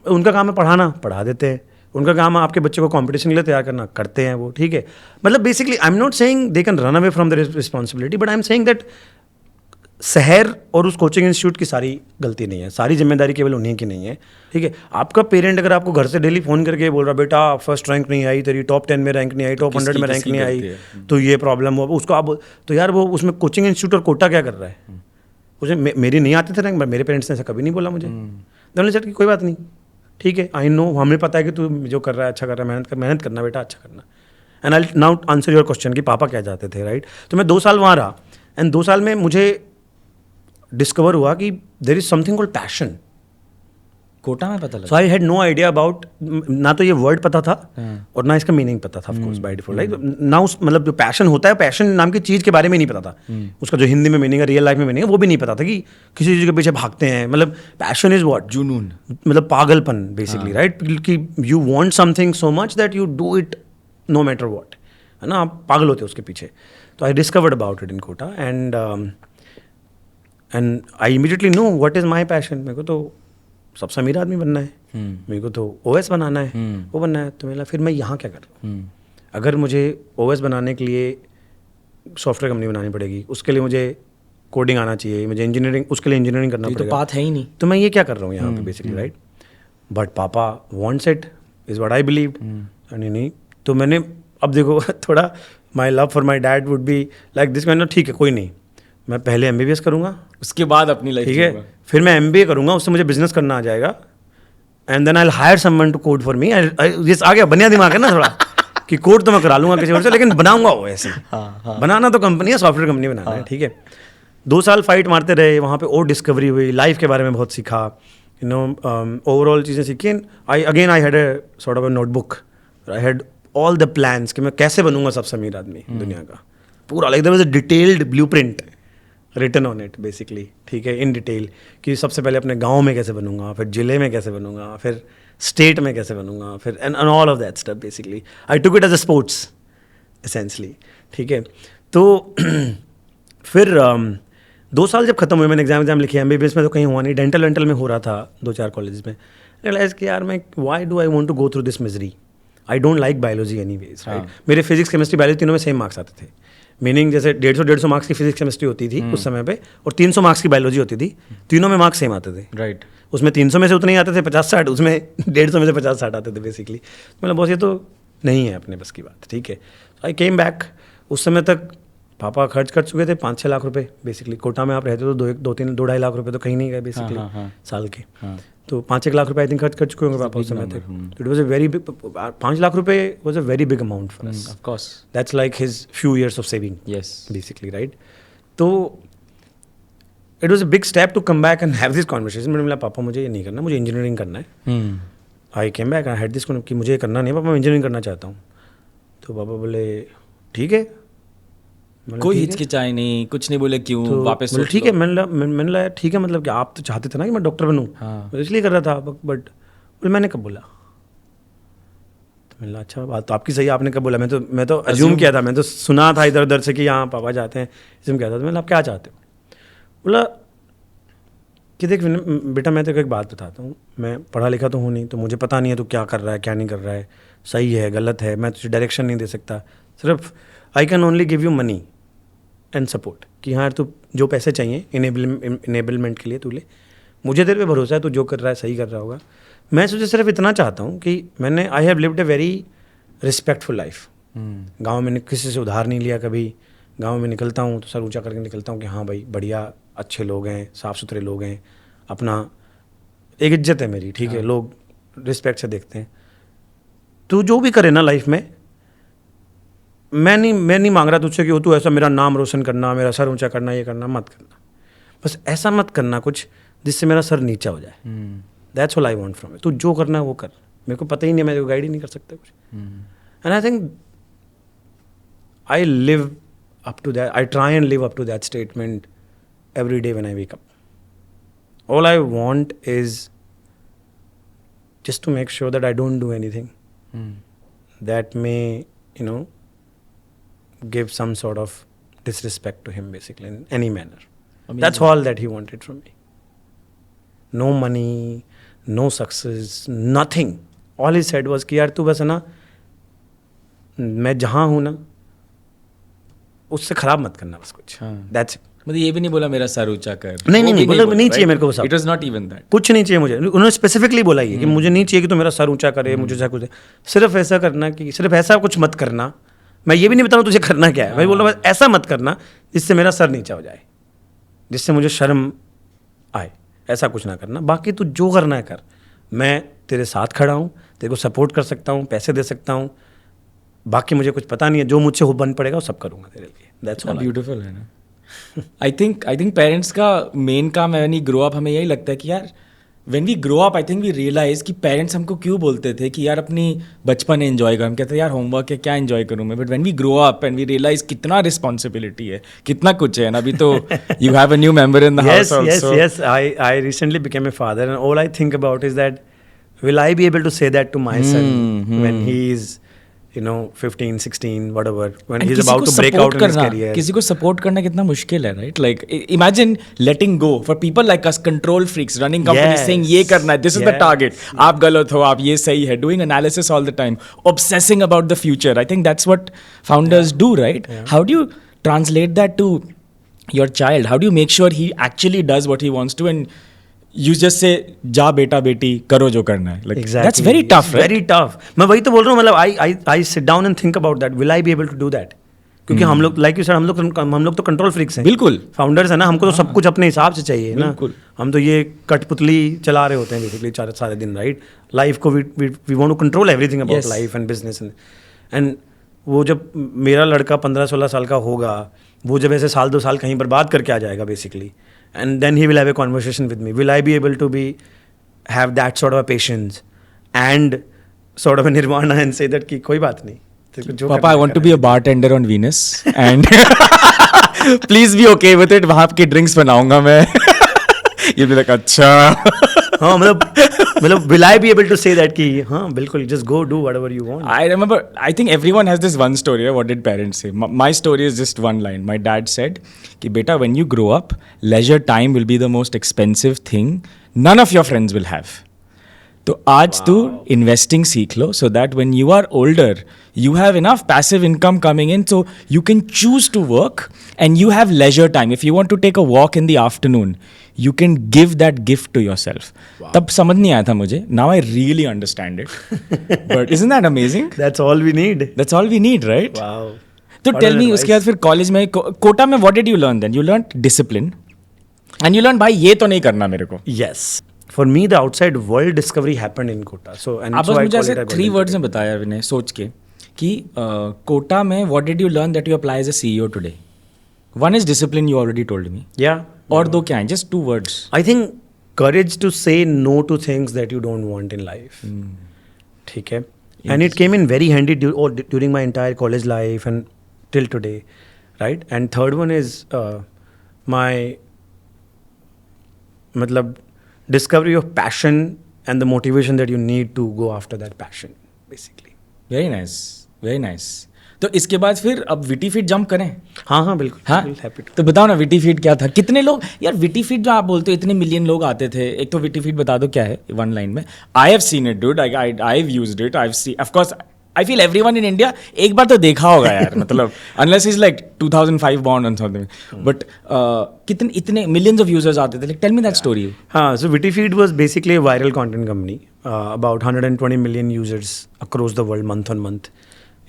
उनका काम है पढ़ाना, पढ़ा देते हैं. उनका काम है आपके बच्चे को कंपटीशन के लिए तैयार करना, करते हैं वो. ठीक है, मतलब basically I am not saying they can run away from the responsibility, but I am saying that शहर और उस कोचिंग इंस्टीट्यूट की सारी गलती नहीं है, सारी जिम्मेदारी केवल उन्हीं की नहीं है. ठीक है, आपका पेरेंट अगर आपको घर से डेली फ़ोन करके बोल रहा बेटा फर्स्ट रैंक नहीं आई, तेरी टॉप 10 में रैंक नहीं आई, टॉप 100 में रैंक नहीं आई, तो ये प्रॉब्लम हुआ, उसको आप, तो यार वो उसमें कोचिंग इंस्टीट्यूट और कोटा क्या कर रहा है? मुझे मेरी नहीं आते थे रैंक, मेरे पेरेंट्स ने ऐसा कभी नहीं बोला मुझे. उन्होंने सेट कि कोई बात नहीं, ठीक है, आई नो, हमें पता है कि तू जो कर रहा है अच्छा कर रहा है, मेहनत करना बेटा, अच्छा करना. And I now answer your question कि पापा क्या चाहते थे, राइट. तो मैं 2 साल वहाँ रहा, एंड 2 साल में मुझे डिस्कवर हुआ कि there is something called passion. Kota में पता लगा. So I had no idea about, ना तो ये वर्ड पता था और ना इसका मीनिंग पता था, of course by default. Like ना उस, मतलब जो पैशन होता है, पैशन नाम की चीज़ के बारे में नहीं पता था. उसका जो हिंदी में मीनिंग है, रियल लाइफ में मीनिंग है, वो भी नहीं पता था कि किसी चीज़ के पीछे भागते हैं. मतलब पैशन इज व्हाट, जुनून, मतलब पागलपन बेसिकली, राइट. कि you want something so much that you do it no matter what, है ना, आप पागल होते हो उसके पीछे. तो I discovered about it in Kota, and I immediately know what is my passion. मेरे को तो सबसे अमीर आदमी बनना है, मेरे को तो ओएस बनाना है, वो बनना है. तो फिर मैं यहाँ क्या कर रहा हूँ? अगर मुझे ओएस बनाने के लिए सॉफ्टवेयर कंपनी बनानी पड़ेगी, उसके लिए मुझे कोडिंग आना चाहिए, मुझे इंजीनियरिंग, उसके लिए इंजीनियरिंग करना पड़ेगा. तो बात है ही नहीं, तो मैं ये क्या कर रहा हूँ यहाँ पे बेसिकली, राइट. बट पापा wants it, is what I believe. नहीं, तो मैंने, अब देखो थोड़ा my love for my dad would be like this. मैंने ठीक है, कोई नहीं, मैं पहले MBBS करूँगा, उसके बाद अपनी लाइफ, ठीक है, फिर मैं MBA करूँगा, उससे मुझे बिजनेस करना आ जाएगा, and then I will hire someone to code for me. ये आ गया, बनिया दिमाग है ना थोड़ा कि कोड तो मैं करा लूँगा किसी और से, लेकिन बनाऊंगा वो ऐसे. बनाना तो कंपनी है, सॉफ्टवेयर कंपनी बनाना है. ठीक है, 2 साल फाइट मारते रहे वहाँ पे, और डिस्कवरी हुई, लाइफ के बारे में बहुत सीखा, यू नो, ओवरऑल चीज़ें सीखी. I had a sort of a notebook, I had all the plans कि मैं कैसे बनूंगा सबसे अमीर आदमी दुनिया का, पूरा. Like there was a detailed blueprint written on it basically. ठीक है, इन डिटेल कि सबसे पहले अपने गांव में कैसे बनूंगा, फिर जिले में कैसे बनूंगा, फिर स्टेट में कैसे बनूंगा, फिर and all of that stuff basically. I took it as a sports essentially. ठीक है, तो फिर 2 साल जब खत्म हुए, मैंने एग्जाम लिखे. MBBS में तो कहीं हुआ नहीं, डेंटल में हो रहा था 2-4 कॉलेज में. रियलाइज कि यार मैं, why do I want to go through this misery. I don't like biology anyways, right. मेरे फिजिक्स केमिस्ट्री बायोलॉजी तीनों में सेम मार्क्स आते थे. मीनिंग जैसे 150 मार्क्स की फिजिक्स केमिस्ट्री होती थी उस समय पे, और 300 मार्क्स की बायोलॉजी होती थी. तीनों में मार्क्स सेम आते थे. राइट. उसमें 300 में से उतने ही आते थे 50-60, उसमें 150 में से 50-60 आते थे बेसिकली. मतलब बॉस ये तो नहीं है अपने बस की बात, ठीक है. I came back. उस समय तक पापा खर्च कर चुके थे 5-6 लाख रुपए बेसिकली. कोटा में आप रहते तो 2-2.5 लाख रुपए तो कहीं नहीं गए बेसिकली साल के. तो 5-1 लाख रुपए आई थिंक खर्च कर चुके होंगे पापा उस समय तक. It was a very big, 5 lakh रुपए was a very big amount for us. Of course that's like his few years of saving basically, right. तो it was a big step to come back and have this conversation. मैंने बोला पापा मुझे ये नहीं करना, मुझे इंजीनियरिंग करना है. I came back, I had this कि मुझे ये करना नहीं पापा, मैं इंजीनियरिंग करना चाहता हूँ. तो पापा बोले ठीक है. कोई हिचकिचाई नहीं, कुछ नहीं बोले क्यों, तो वापस ठीक है. मैंने लगा ठीक है, मतलब कि आप तो चाहते थे ना कि मैं डॉक्टर बनूं. मैं इसलिए कर रहा था, बट मैंने कब बोला. तो मैंने कहा अच्छा बात तो आपकी सही, आपने कब बोला. मैं तो अज्यूम किया था, मैं तो सुना था इधर उधर से कि यहाँ पापा जाते हैं, इसमें क्या था. तो मैंने आप क्या चाहते हो. बोला कि देख बेटा मैं तेरे को एक बात बताता हूँ, मैं पढ़ा लिखा तो हूँ नहीं, तो मुझे पता नहीं है तू क्या कर रहा है क्या नहीं कर रहा है, सही है गलत है, मैं तुझे डायरेक्शन नहीं दे सकता. सिर्फ I can only give you money and support कि हाँ तू जो पैसे चाहिए इनेबलमेंट के लिए तू ले. मुझे तेरे पे भरोसा है, तू जो कर रहा है सही कर रहा होगा. मैं तुझे सिर्फ इतना चाहता हूँ कि I have lived a very respectful life. गाँव में किसी से उधार नहीं लिया कभी. गाँव में निकलता हूँ तो सर ऊँचा करके निकलता हूँ कि हाँ भाई बढ़िया अच्छे लोग हैं, साफ़ सुथरे लोग हैं, अपना एक इज्जत है मेरी, ठीक है, लोग रिस्पेक्ट से देखते हैं. तू जो भी करे ना लाइफ में, मैं नहीं मांग रहा तुझसे कि वो तू ऐसा मेरा नाम रोशन करना, मेरा सर ऊंचा करना, ये करना मत करना. बस ऐसा मत करना कुछ जिससे मेरा सर नीचा हो जाए. That's all I want from you. तू जो करना है वो कर. मेरे को पता ही नहीं है, मैं तेरे को गाइड ही नहीं कर सकता कुछ. And I think I live up to that. I try and live up to that statement every day when I wake up. All I want is just to make sure that I don't do anything that may, give some sort of disrespect to him basically in any manner. Amazing. That's all that he wanted from me. No money, no success, nothing. All he said was कि यार तू बस है ना, मैं जहाँ हूँ ना उससे खराब मत करना बस कुछ. That's it. मतलब ये भी नहीं बोला मेरा सर ऊंचा कर. नहीं बोला नहीं चाहिए मेरे को. It was not even that. कुछ नहीं चाहिए मुझे. उन्होंने स्पेसिफिकली बोला ये कि मुझे नहीं चाहिए कि तू मेरा सर ऊंचा करे, मुझे ऐसा कुछ. सिर्फ ऐसा करना कि सिर्फ ऐसा कुछ मत करना. मैं ये भी नहीं बता रहा हूँ तुझे करना क्या है. मैं बोल रहा हूँ ऐसा मत करना जिससे मेरा सर नीचा हो जाए, जिससे मुझे शर्म आए. ऐसा कुछ ना करना. बाकी तू जो करना है कर. मैं तेरे साथ खड़ा हूँ, तेरे को सपोर्ट कर सकता हूँ, पैसे दे सकता हूँ. बाकी मुझे कुछ पता नहीं है, जो मुझसे हो बन पड़ेगा वो सब करूँगा तेरे लिए. That's all. ब्यूटीफुल है ना. आई थिंक पेरेंट्स का मेन काम है व्हेन वी ग्रो अप. हमें यही लगता है कि यार when we grow up I think we realize कि पेरेंट्स हमको क्यों बोलते थे कि यार अपनी बचपन एंजॉय कर. हम कहते हैं यार होमवर्क है क्या एंजॉय करूँ मैं. But when we grow up and we realize कितना रिस्पॉन्सिबिलिटी है, कितना कुछ है. अभी तो you have a new member in the house also. Yes. I recently became a father and all I think about is that will I be able to say that to my son when he is 15, 16, whatever, when he's about to break out in his career. किसी को support करना कितना मुश्किल है, right. Like imagine letting go for people like us, control freaks running companies saying ये करना है, this is the target, आप गलत हो, आप ये सही है, doing analysis all the time, obsessing about the future. I think that's what founders do, right. How do you translate that to your child? How do you make sure he actually does what he wants to and you just say जा बेटा बेटी करो जो करना है. Like, exactly. That's very tough, right? Very tough. मैं वही तो बोल रहा हूँ. मतलब I sit down and think about that. Will I be able to do that? क्योंकि हम लोग like you said हम लोग तो कंट्रोल फ्रीक्स हैं. बिल्कुल. फाउंडर्स है ना, हमको तो सब कुछ अपने हिसाब से चाहिए ना. हम तो ये कठपुतली चला रहे होते हैं बेसिकली सारे दिन, राइट. लाइफ को we want to control everything about life and business and वो जब मेरा लड़का 15-16 साल का होगा, वो जब ऐसे साल 2 साल कहीं बर्बाद करके आ जाएगा basically, and then he will have a conversation with me. Will I be able to have that sort of a patience and sort of a nirvana and say that कि कोई बात नहीं. Papa, I want to be a bartender on Venus and please be okay with it. वहाँ आपके drinks बनाऊंगा मैं. You'll be like अच्छा. हाँ मतलब will I be able to say that कि हाँ बिल्कुल just go do whatever you want. I remember, I think everyone has this one story. What did parents say? My story is just one line. My dad said कि बेटा when you grow up, leisure time will be the most expensive thing none of your friends will have. तो आज तू investing सीख लो so that when you are older you have enough passive income coming in so you can choose to work and you have leisure time. If you want to take a walk in the afternoon, you can give that gift to yourself. तब समझ नहीं आया था मुझे. Now I really understand it. But isn't that amazing? That's all we need. That's all we need, right? Wow. तो What tell an me advice. उसके बाद फिर कॉलेज में कोटा में what did you learn then? You learned discipline and you learned भाई ये तो नहीं करना मेरे को. Yes. For me, the outside world discovery happened in Kota. So, and आप so बस I मुझे call ऐसे it a 3 golden words में ticket. बताया विनय सोच के कि कोटा में what did you learn that you apply as a CEO today? One is discipline, you already told me. Yeah. और दो क्या हैं? Just 2 words. I think courage to say no to things that you don't want in life. ठीक है. And it came in very handy during my entire college life and till today, right? And third one is my मतलब discovery of passion and the motivation that you need to go after that passion, basically. Very nice, very nice. तो इसके बाद फिर अब witty feet jump करें. हाँ बिल्कुल. हाँ Happy to. तो बताओ ना विटी फीट क्या था. कितने लोग यार विटी फीट जो आप बोलते हो इतने मिलियन लोग आते थे. एक तो विटी फीट बता दो क्या है 1 लाइन में. I have seen it dude. I have used it. I have seen of course I feel everyone in India एक बार तो देखा होगा यार. मतलब अनलेस इज लाइक 2005 born और समथिंग. बट कितने इतने मिलियंस ऑफ यूजर्स आते थे. Like tell me that story. हाँ, so Vitifeed was basically a viral content company. About 120 million users across the world month on month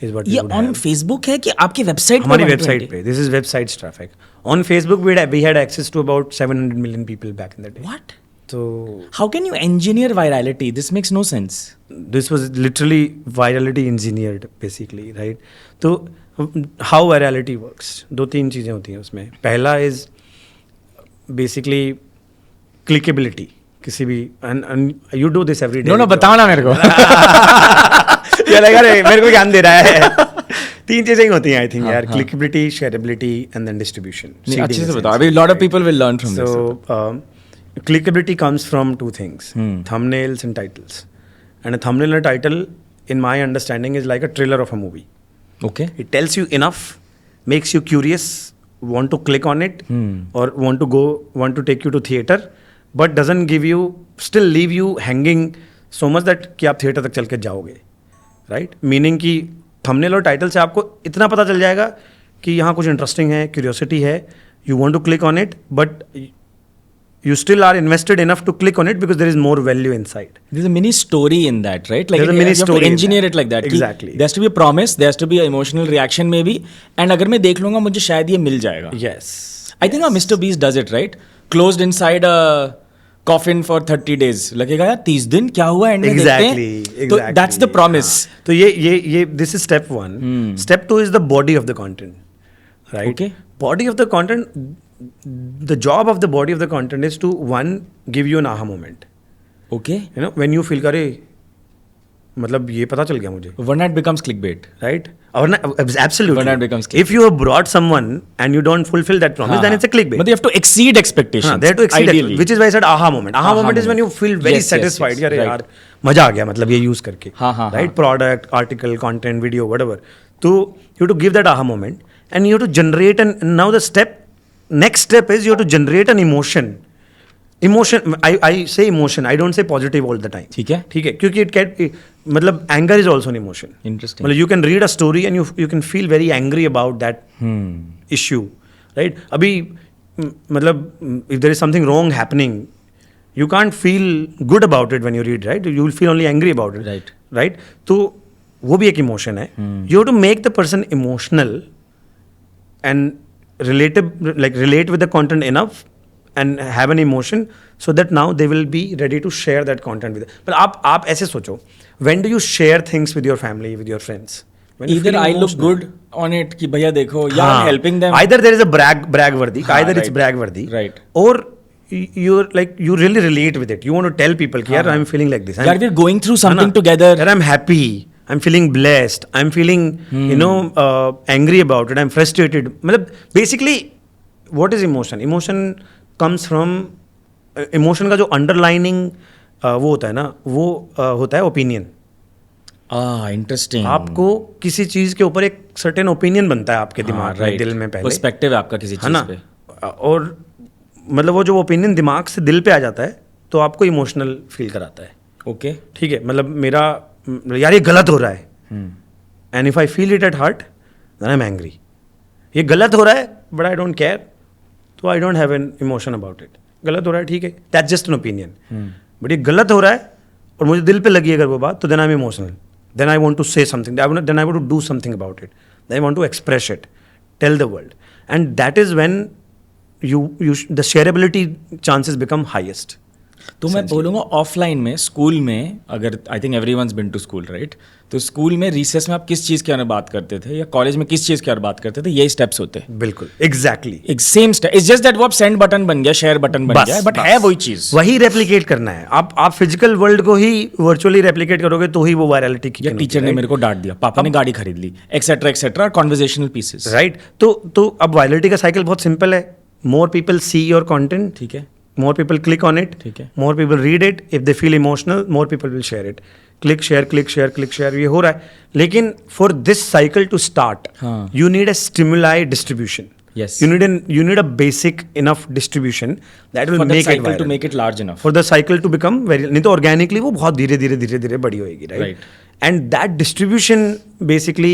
is what we ये would on have. Facebook है कि आपकी website हमारी website पे. This is websites traffic. On Facebook we had access to about 700 million people back in the day. What? So How can you engineer virality? This makes no sense. this was literally virality engineered basically, right? तो how virality works? 2-3 चीज़ें होती हैं उसमें. पहला is basically clickability. किसी भी and you do this every day. No, बताओ ना मेरे को. ये लगा रे मेरे को ज्ञान दे रहा है. 3 चीजें ही होती हैं आई थिंक यार. Clickability, shareability and then distribution. अच्छे से बताओ. अभी lot of people will learn from this. So clickability comes from 2 things: thumbnails and titles. And a thumbnail and a title, in my understanding, is like a trailer of a movie. Okay. It tells you enough, makes you curious, want to click on it, or want to take you to theater, but doesn't still leave you hanging so much that कि आप theater तक चल के जाओगे, right? Meaning कि thumbnail और title से आपको इतना पता चल जाएगा कि यहाँ कुछ interesting है, curiosity है, you want to click on it, but you still are invested enough to click on it because there is more value inside. There's a mini story in that, right? Like There's a mini you have story to in engineer that. it like that. कि Exactly. There has to be a promise. There has to be an emotional reaction maybe. And अगर मैं देख लूँगा मुझे शायद ये मिल जाएगा. Yes. I think Mr. Beast does it, right? Closed inside a coffin for 30 days. लगेगा यार 30 दिन क्या हुआ एंड में देखते Exactly. हैं. तो that's the promise. हाँ. तो ये this is step 1. Step 2 is the body of the content, right? Okay. Body of the content. The job of the body of the content is to give you an aha moment. Okay. You know, when you feel करे मतलब ये पता चल गया मुझे, One night becomes clickbait. right? Or absolutely. One night becomes clickbait. If you have brought someone and you don't fulfill that promise, then it's a clickbait. But you have to exceed expectations. हाँ, they have to exceed ideally. which is why I said aha moment. Aha moment is when you feel very Yes, yes, satisfied. yes, यार right. यार मजा आ गया मतलब ये use करके. हाँ. Right? Product, article, content, video, whatever. So you have to give that aha moment and you have to generate now the next step is you have to generate an emotion. I say emotion. I don't say positive all the time. ठीक है. क्योंकि मतलब anger is also an emotion. Interesting. मतलब you can read a story and you can feel very angry about that issue, right? अभी मतलब if there is something wrong happening, you can't feel good about it when you read, right? You will feel only angry about it. Right. Right? तो वो भी एक emotion है. You have to make the person emotional and relate with the content enough and have an emotion so that now they will be ready to share that content with. But आप ऐसे सोचो, when do you share things with your family, with your friends? When you Either feel I look emotional. good on it कि भैया देखो या I'm helping them. Either there is a brag worthy, either it's right. brag worthy, Right. or you really relate with it. You want to tell people कि यार I'm feeling like this. यार we're going through something together. That I'm happy. I'm feeling blessed. I'm feeling angry about it. I'm frustrated. मतलब basically what is emotion? Emotion comes from emotion का जो underlining वो होता है ना, वो होता है opinion. Interesting. आपको किसी चीज के ऊपर एक सर्टेन ओपिनियन बनता है आपके दिमाग में, दिल में पहले. पर्सपेक्टिव है आपका किसी है चीज ना? पे. और मतलब वो जो ओपिनियन दिमाग से दिल पे आ जाता है तो आपको इमोशनल फील कराता है. ओके ठीक है, मतलब मेरा यार ये गलत हो रहा है, and if I feel it at heart then I am angry. ये गलत हो रहा है बट आई डोंट केयर, तो I don't have an emotion about it. गलत हो रहा है ठीक है, that's just an opinion. But ये गलत हो रहा है और मुझे दिल पे लगी अगर वो बात, तो then I am emotional. Then I want to say something, then I want to do something about it. I want to express it, tell the world, and that is when the shareability chances become highest. तो मैं बोलूँगा offline में, school में, अगर I think everyone's been to school, right? तो school में recess में आप किस चीज़ के बारे में बात करते थे, या कॉलेज में किस चीज़ के बारे में बात करते थे, यही स्टेप्स होते हैं. बिल्कुल, एग्जैक्टली एक same step. It's just that वो अब सेंड बटन बन गया, शेयर बटन बन गया, बट है वही चीज़. वही रेप्लिकेट करना है. आप फिजिकल वर्ल्ड को ही वर्चुअली रेप्लिकेट करोगे तो ही वो वायरलिटी की. या टीचर ने मेरे को डांट दिया, पापा ने गाड़ी खरीद ली, etcetera etcetera, conversational pieces. Right. तो अब वायरलिटी का साइकिल बहुत सिंपल है. More people see your content, ठीक है, more people click on it, ठीक है, more people read it, if they feel emotional more people will share it. click share click share click share, ये हो रहा है. लेकिन for this cycle to start, you need a stimuli distribution. Yes, you need a basic enough distribution that will for make the cycle it viral, to make it large enough, for the cycle to become very, नहीं तो organically वो बहुत धीरे धीरे बड़ी होएगी, right? And that distribution basically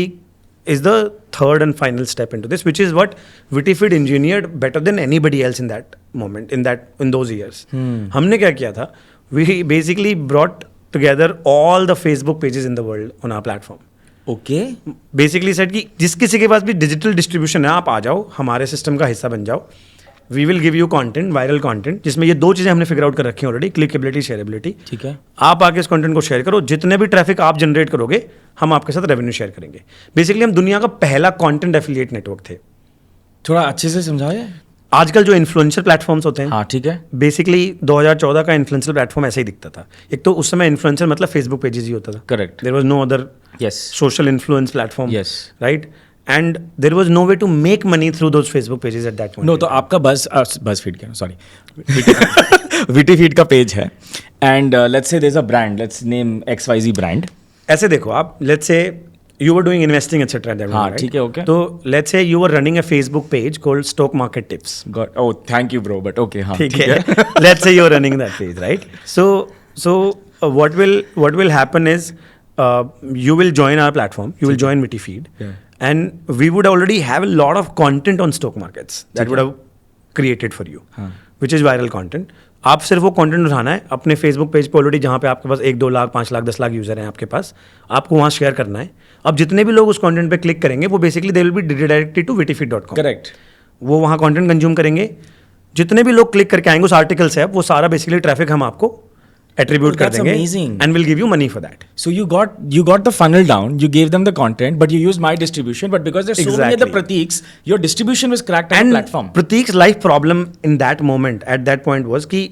is the third and final step into this, which is what Witifeed engineered better than anybody else in that moment, in those years. हमने क्या किया था? We basically brought together all the Facebook pages in the world on our platform. Okay. Basically said कि जिस किसी के पास भी digital distribution है, आप आ जाओ, हमारे सिस्टम का हिस्सा बन जाओ. We will give you content, viral content, जिसमें ये दो चीज़ें हमने फिगर आउट कर रखी हैं ऑलरेडी, क्लिकेबिलिटी, शेयरेबिलिटी. ठीक है. आप आके इस कंटेंट को शेयर करो, जितने भी ट्रैफिक आप जनरेट करोगे हम आपके साथ रेवेन्यू शेयर करेंगे. बेसिकली हम दुनिया का पहला कंटेंट एफिलिएट नेटवर्क थे. थोड़ा अच्छे से समझाओ. आजकल जो इन्फ्लुएंसर प्लेटफॉर्म्स होते हैं, हाँ ठीक है, बेसिकली 2014 का इन्फ्लुएंसर प्लेटफॉर्म ऐसे ही दिखता था. एक तो उस समय इन्फ्लुएंसर मतलब फेसबुक पेजेस ही होता था. Correct. There was no other social influence platform. Yes, right. And there was no way to make money through those Facebook pages at that point. No, तो आपका BuzzFeed क्या, sorry, Witifeed का page है, and let's say there's a brand, let's name XYZ brand. ऐसे देखो आप, let's say you were doing investing etc. at that हाँ moment, ठीक है, okay. तो let's say you were running a Facebook page called Stock Market Tips. Oh, thank you bro, but okay, हाँ ठीक है. Let's say you're running that page, right? So what will happen is you will join our platform, you will join Witifeed. Yeah. And we would already have a lot of content on stock markets that would have created for you, which is viral content. आप सिर्फ वो content उठाना है अपने Facebook page पे already, जहाँ पे आपके पास 1-2 लाख 5 लाख 10 लाख यूजर हैं आपके पास, आपको वहाँ शेयर करना है. अब जितने भी लोग उस कंटेंट पे क्लिक करेंगे वो basically they will be directed to witifeed.com. Correct. वो वहाँ कंटेंट कंज्यूम करेंगे. जितने भी लोग क्लिक करके आएंगे उस आर्टिकल से, अब वो सारा बेसिकली ट्रैफिक हम आपको attribute कर देंगे, and we'll give you money for that. So you got the funnel down, you gave them the content, but you used my distribution. But because there's so many other Pratiks, your distribution was cracked on the platform. Pratik's life problem in that moment, at that point, was कि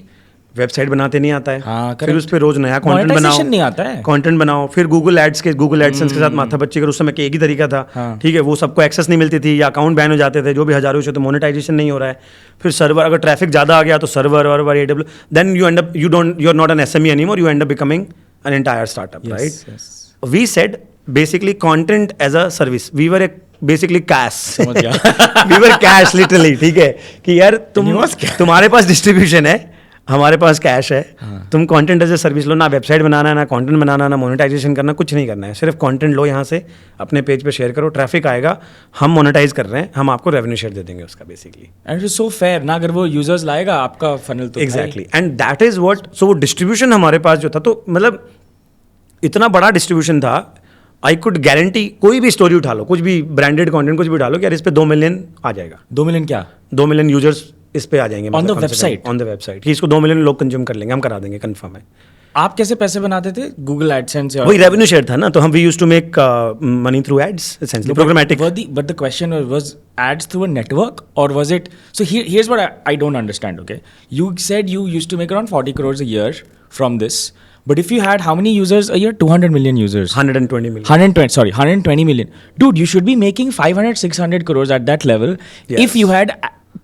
website बनाते नहीं आता है. हाँ, फिर उस पर रोज नया कंटेंट बनाओ, नहीं आता है. कंटेंट बनाओ, फिर गूगल एडसेंस के साथ माथा बच्ची कर. उस समय एक ही तरीका था, ठीक है, वो सबको एक्सेस नहीं मिलती थी या अकाउंट बैन हो जाते थे, जो भी हजारों से, तो मोनेटाइजेशन नहीं हो रहा है. फिर सर्वर, अगर ट्रैफिक ज्यादा आ गया तो server AWS, then you are not an SME anymore, you end up becoming an entire startup, right? We said basically content as a service. We were basically cash, we were cash literally, ठीक है, कि यार तुम्हारे पास distribution है, हमारे पास cash है, तुम content as a service लो. ना वेबसाइट बनाना है, ना कंटेंट बनाना, ना मोनेटाइजेशन करना, कुछ नहीं करना है. सिर्फ कंटेंट लो, यहाँ से अपने पेज पे शेयर करो, ट्रैफिक आएगा, हम मोनेटाइज कर रहे हैं, हम आपको रेवेन्यू शेयर दे देंगे उसका basically. And it is so fair ना, अगर वो यूजर्स लाएगा आपका फनल तो exactly. And that is what, so वो डिस्ट्रीब्यूशन हमारे पास जो था, तो मतलब इतना बड़ा डिस्ट्रीब्यूशन था, आई कुड गारंटी, कोई भी स्टोरी उठा लो, कुछ भी ब्रांडेड कंटेंट कुछ भी उठा लो, कि यार इस पे 2 मिलियन आ जाएगा. 2 मिलियन क्या? 2 मिलियन यूजर्स इस पे आ जाएंगे on the website. On the website कि इसको 2 मिलियन लोग कंज्यूम कर लेंगे, हम करा देंगे, कंफर्म है. आप कैसे पैसे बनाते थे? गूगल एडसेंस से? वही रेवेन्यू शेयर था ना, तो हम we used to make money through ads, essentially programmatic. But the question was ads through a network, or was it? So here's what I don't understand. Okay, you said you used to make around 40 crores a year from this. But if you had how many users a year? 200 million users. 120 million. 120 million. Dude, you should be making 500, 600 crores at that level. Yes. If you had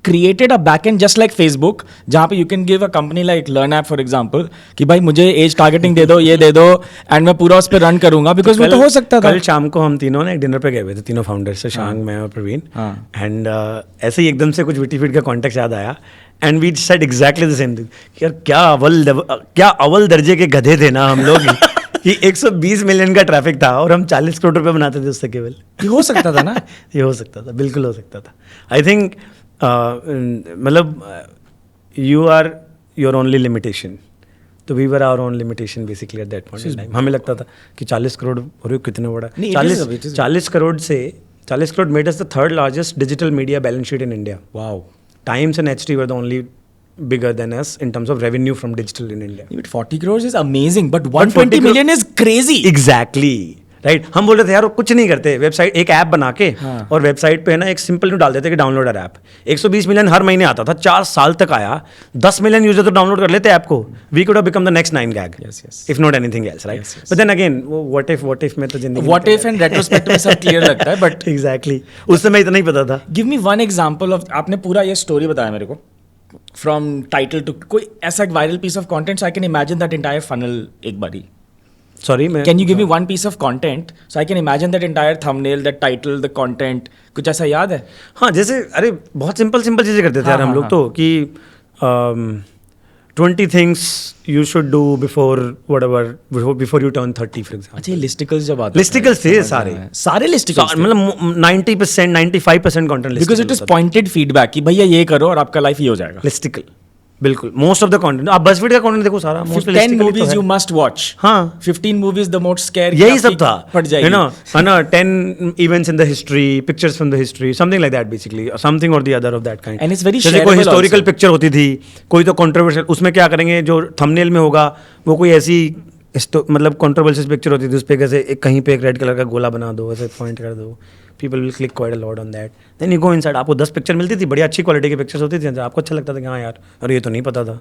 created a backend just like Facebook, जहाँ पे you can give a company like LearnApp for example कि भाई मुझे as targeting दे दो, ये दे दो, and मैं पूरा उस पर रन करूंगा, बिकॉज वो तो हो सकता था. कल शाम को हम तीनों ने एक डिनर पे गए हुए थे, तीनों फाउंडर्स से, शांग, मैं और प्रवीण. एंड ऐसे ही एकदम से कुछ विटीफीड का कॉन्टेक्ट याद आया and we said exactly the same thing. यार क्या अव्वल दर्जे के गधे थे ना हम लोग कि 120 मिलियन का ट्रैफिक था और हम 40 करोड़ रुपए बनाते थे उससे केवल. ये हो सकता था ना. ये हो सकता था, बिल्कुल हो सकता था. आई थिंक मतलब you are your only limitation. तो we were our own limitation basically at that point in time. हमें लगता था कि 40 करोड़ और कितने बड़ा. 40 crore made us the third largest digital media balance sheet in India. Wow. Times and HT were the only bigger than us in terms of revenue from digital in India. But 40 crores is amazing, but 120 million is crazy. Exactly. Right. हम बोल रहे थे यार कुछ नहीं करते, website एक app बना के और वेबसाइट पे ना एक सिंपल डाल देते कि डाउनलोडर ऐप. 120 मिलियन हर महीने आता था, 4 साल तक आया. 10 मिलियन यूजर तो डाउनलोड कर लेते ऐप को. We could have become the next 9gag if not anything else, right. But then again what if में तो जिंदगी व्हाट इफ एंड रेट्रोस्पेक्ट में सब क्लियर लगता है, बट एग्जैक्टली उस समय इतना ही पता था. Give me one example of, आपने पूरा ये स्टोरी बताया मेरे को फ्रॉम टाइटल टू कोई ऐसा एक viral piece of content, so I can imagine that entire funnel एक बारी. सॉरी मैं can you give me one piece of content so I can imagine that entire thumbnail, that title, the content, कुछ ऐसा याद है? हाँ, जैसे अरे बहुत सिंपल चीज़ें करते थे यार हम लोग तो कि 20 things you should do before you turn 30 for example. अच्छा, ये लिस्टिकल्स जब आते लिस्टिकल्स थे सारे लिस्टिकल्स, मतलब 90% 95% content because it is pointed feedback कि भैया ये करो और आपका लाइफ ये हो जाएगा. लिस्टिकल, बिल्कुल. मोस्ट ऑफ द कंटेंट आप बसफीड का कंटेंट देखो सारा, 10 movies you must watch. हाँ, 15 movies the most scare. यही सब था, पड़ जाएगी. है ना 10 events in the history, pictures from the history, something like that basically, or something or the other of that kind. And it's very जैसे shareable कोई historical also. picture होती थी, कोई तो controversial, उसमें क्या करेंगे जो thumbnail में होगा वो कोई ऐसी मतलब controversial पिक्चर होती थी, उस पे कैसे कहीं पे एक रेड कलर का गोला बना दो, ऐसे पॉइंट कर दो. People will click quite a lot on that. Then you go inside, आपको 10 पिक्चर मिलती थी, बड़ी अच्छी क्वालिटी की पिक्चर्स होती थी, आपको अच्छा लगता था कि हाँ यार, और ये तो नहीं पता था.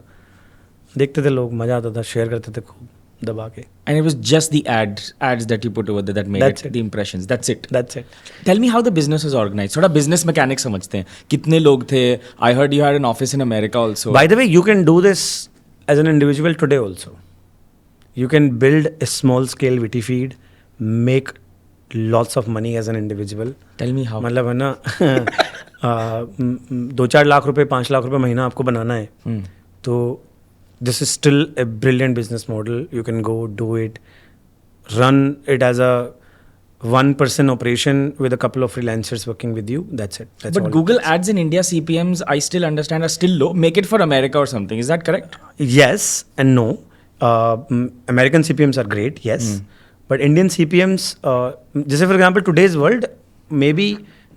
देखते थे लोग, मजा आता था, शेयर करते थे खूब दबा के. And it was just the ads that you put over there that made That's it, the impressions. That's it. Tell me how the business was organized. थोड़ा business mechanics समझते हैं. कितने लोग थे? I heard you had an office in America also. By the way, you can do this as an individual today also. You can build a small scale Witty feed, make lots of money as an individual. Tell me how. मतलब है ना 2-4 लाख रुपए 5 लाख रुपए महीना आपको बनाना है तो this is still a brilliant business model. You can go do it, run it as a one-person operation with a couple of freelancers working with you. That's it. That's But all. Google ads in India, CPMs, I still understand, are still low. Make it for America or something. Is that correct? Yes and no. American CPMs are great, yes. But Indian CPMs, just for example, today's world, maybe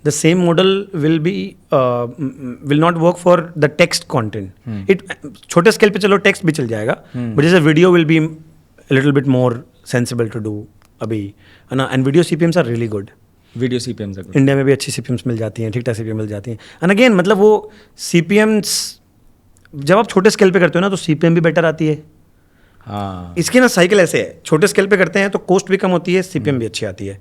the same model will not work for the text content. छोटे scale पे चलो text भी चल जाएगा, but जैसे video will be a little bit more sensible to do अभी, है ना. And video CPMs are really good. Video CPMs are good. India में भी अच्छी CPMs मिल जाती हैं, ठीक ठाक CPM मिल जाती हैं. And again मतलब वो CPMs जब आप छोटे स्केल पे करते हो ना तो CPM भी बेटर आती है. हाँ, इसकी ना साइकिल ऐसे है, छोटे स्केल पे करते हैं तो कॉस्ट भी कम होती है, CPM भी अच्छी आती है.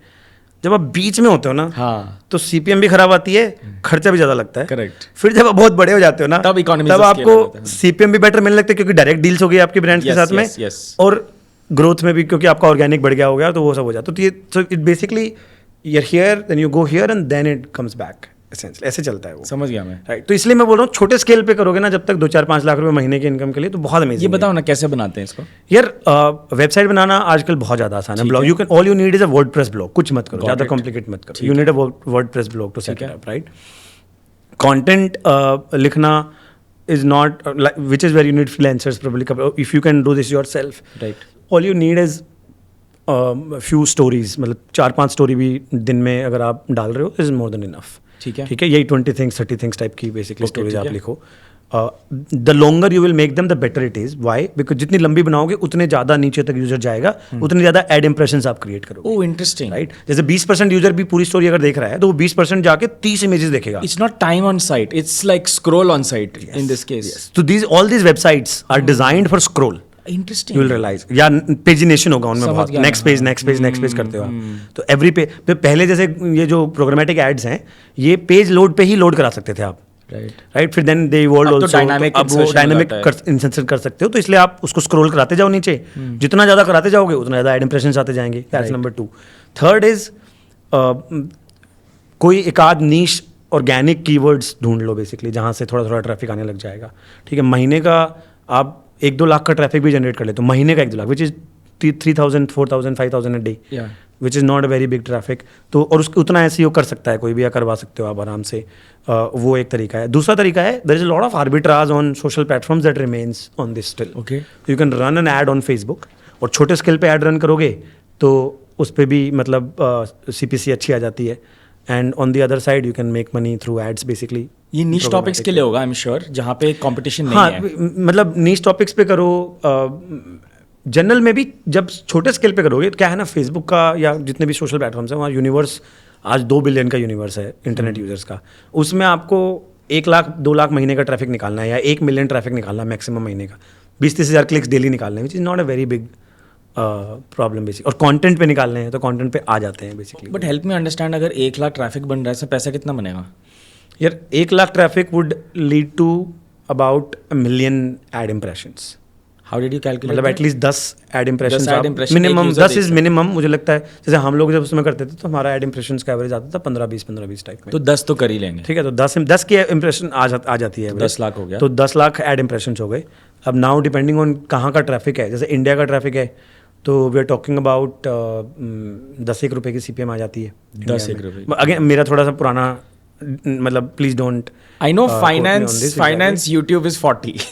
जब आप बीच में होते हो ना हाँ, तो CPM भी खराब आती है, खर्चा भी ज़्यादा लगता है. करेक्ट. फिर जब आप बहुत बड़े हो जाते हो ना तब economies तब of scale आपको आ जाता है. CPM भी बेटर मिलने लगते हैं क्योंकि डायरेक्ट डील्स हो गई आपके ब्रांड्स के Yes, साथ में, yes, yes. और ग्रोथ में भी क्योंकि आपका ऑर्गेनिक बढ़ गया हो गया तो वो सब हो जाता है. तो ये so it basically you are here then you go here and then it comes back. Essentially ऐसे चलता है वो. समझ गया मैं. राइट. तो इसलिए मैं बोल रहा हूँ छोटे स्केल पे करोगे ना जब तक 2-4-5 लाख रुपए महीने के इनकम के लिए तो बहुत अमेजिंग. ये बताओ ना कैसे बनाते हैं इसको. यार वेबसाइट बनाना आजकल बहुत ज़्यादा आसान है. Blog all you need is a WordPress blog. कुछ मत करो, ज़्यादा कॉम्प्लिकेट मत करो. You need a WordPress blog to set it up, right. Content लिखना is not which is where you need freelancers probably. If you can do this yourself, right, all you need is few stories. मतलब 4-5 story भी दिन में अगर आप डाल रहे हो is more than enough. ठीक है. यही 20 things 30 things टाइप की बेसिकली स्टोरीज आप लिखो. The longer you will make them the better it is. Why? Because जितनी लंबी बनाओगे उतने ज़्यादा नीचे तक यूजर जाएगा, उतने ज़्यादा एड इंप्रेशंस आप क्रिएट करोगे. ओह, इंटरेस्टिंग. राइट. जैसे 20% यूजर भी पूरी स्टोरी अगर देख रहा है तो वो 20% जाके 30 इमेजेस देखेगा. It's not time on site. It's like scroll on site in this case. So all these websites are designed for scroll. Interesting. You will realize. या पेजिनेशन होगा उनमें बहुत. नेक्स्ट पेज करते हो तो एवरी पे पहले जैसे ये जो प्रोग्रामेटिक एड्स हैं ये पेज लोड पे ही लोड करा सकते थे आप. राइट फिर देन दे इवॉल्व अब तो ऑल्सो, dynamic अब वो insertion डायनामिक हो जाता है। इंसर्शन कर सकते हो, तो इसलिए आप उसको स्क्रॉल कराते जाओ नीचे, जितना ज़्यादा कराते जाओगे उतना ज़्यादा एड इंप्रेशन आते जाएंगे, दैट्स नंबर 2। थर्ड इज कोई एक आध नीश ऑर्गेनिक कीवर्ड्स ढूंढ लो बेसिकली, जहाँ से थोड़ा थोड़ा ट्रैफिक आने लग जाएगा। ठीक है, महीने का आप 1-2 लाख का ट्रैफिक भी जनरेट कर लेते हो, महीने का 1-2 lakh, which is 3,000 4,000 5,000 a day, Yeah. Which is not a very big traffic. तो और उसके उतना SEO कर सकता है कोई भी, या करवा सकते हो आप आराम से। वो एक तरीका है। दूसरा तरीका है, there is a lot of arbitrage on social platforms that remains on this still. Okay. You can run an ad on Facebook, और छोटे स्केल पे ऐड रन करोगे तो उस पर भी मतलब CPC अच्छी आ जाती है। And on the other side you can make money through ads basically. ये नीश टॉपिक्स के लिए होगा, आई एम श्योर, जहाँ पे कंपटीशन नहीं हाँ, है। मतलब नीश टॉपिक्स पे करो। जनरल में भी जब छोटे स्केल पे करोगे तो क्या है ना, फेसबुक का या जितने भी सोशल प्लेटफॉर्म्स हैं, वहाँ यूनिवर्स आज 2 बिलियन का यूनिवर्स है इंटरनेट यूजर्स का। उसमें आपको 1 लाख 2 लाख महीने का ट्रैफिक निकालना है, या 1 मिलियन ट्रैफिक निकालना है मैक्सिमम महीने का, 20-30 हज़ार क्लिक्स डेली निकालने हैं, which is not a very big problem basic. और कंटेंट पे निकालने हैं तो कंटेंट पे आ जाते हैं basically. But help me understand, अगर 1 लाख ट्रैफिक बन रहा है, इससे पैसा कितना बनेगा? यार 1 lakh traffic would lead to about 1 million ad impressions. How did you calculate? मतलब at least 10 ad 10 ad impression impression minimum, एक user 10 देख इज मिनिमम मुझे लगता है। जैसे हम लोग जब उसमें करते थे तो हमारा एड इम्प्रेशन का एवरेज आता था 15-20 टाइप में। तो 10 तो कर ही लेंगे। ठीक है, तो 10 की इम्प्रेशन आ जाती है, 10 लाख हो गया। तो 10 लाख एड इम्प्रेशन हो गए। अब नाउ डिपेंडिंग ऑन कहाँ का ट्रैफिक है, जैसे इंडिया का ट्रैफिक है तो वी आर टॉकिंग अबाउट 10-1 रुपये की CPM आ जाती है। 10-1 रुपये। अगेन मेरा थोड़ा सा पुराना, मतलब please don't. I know finance YouTube is 40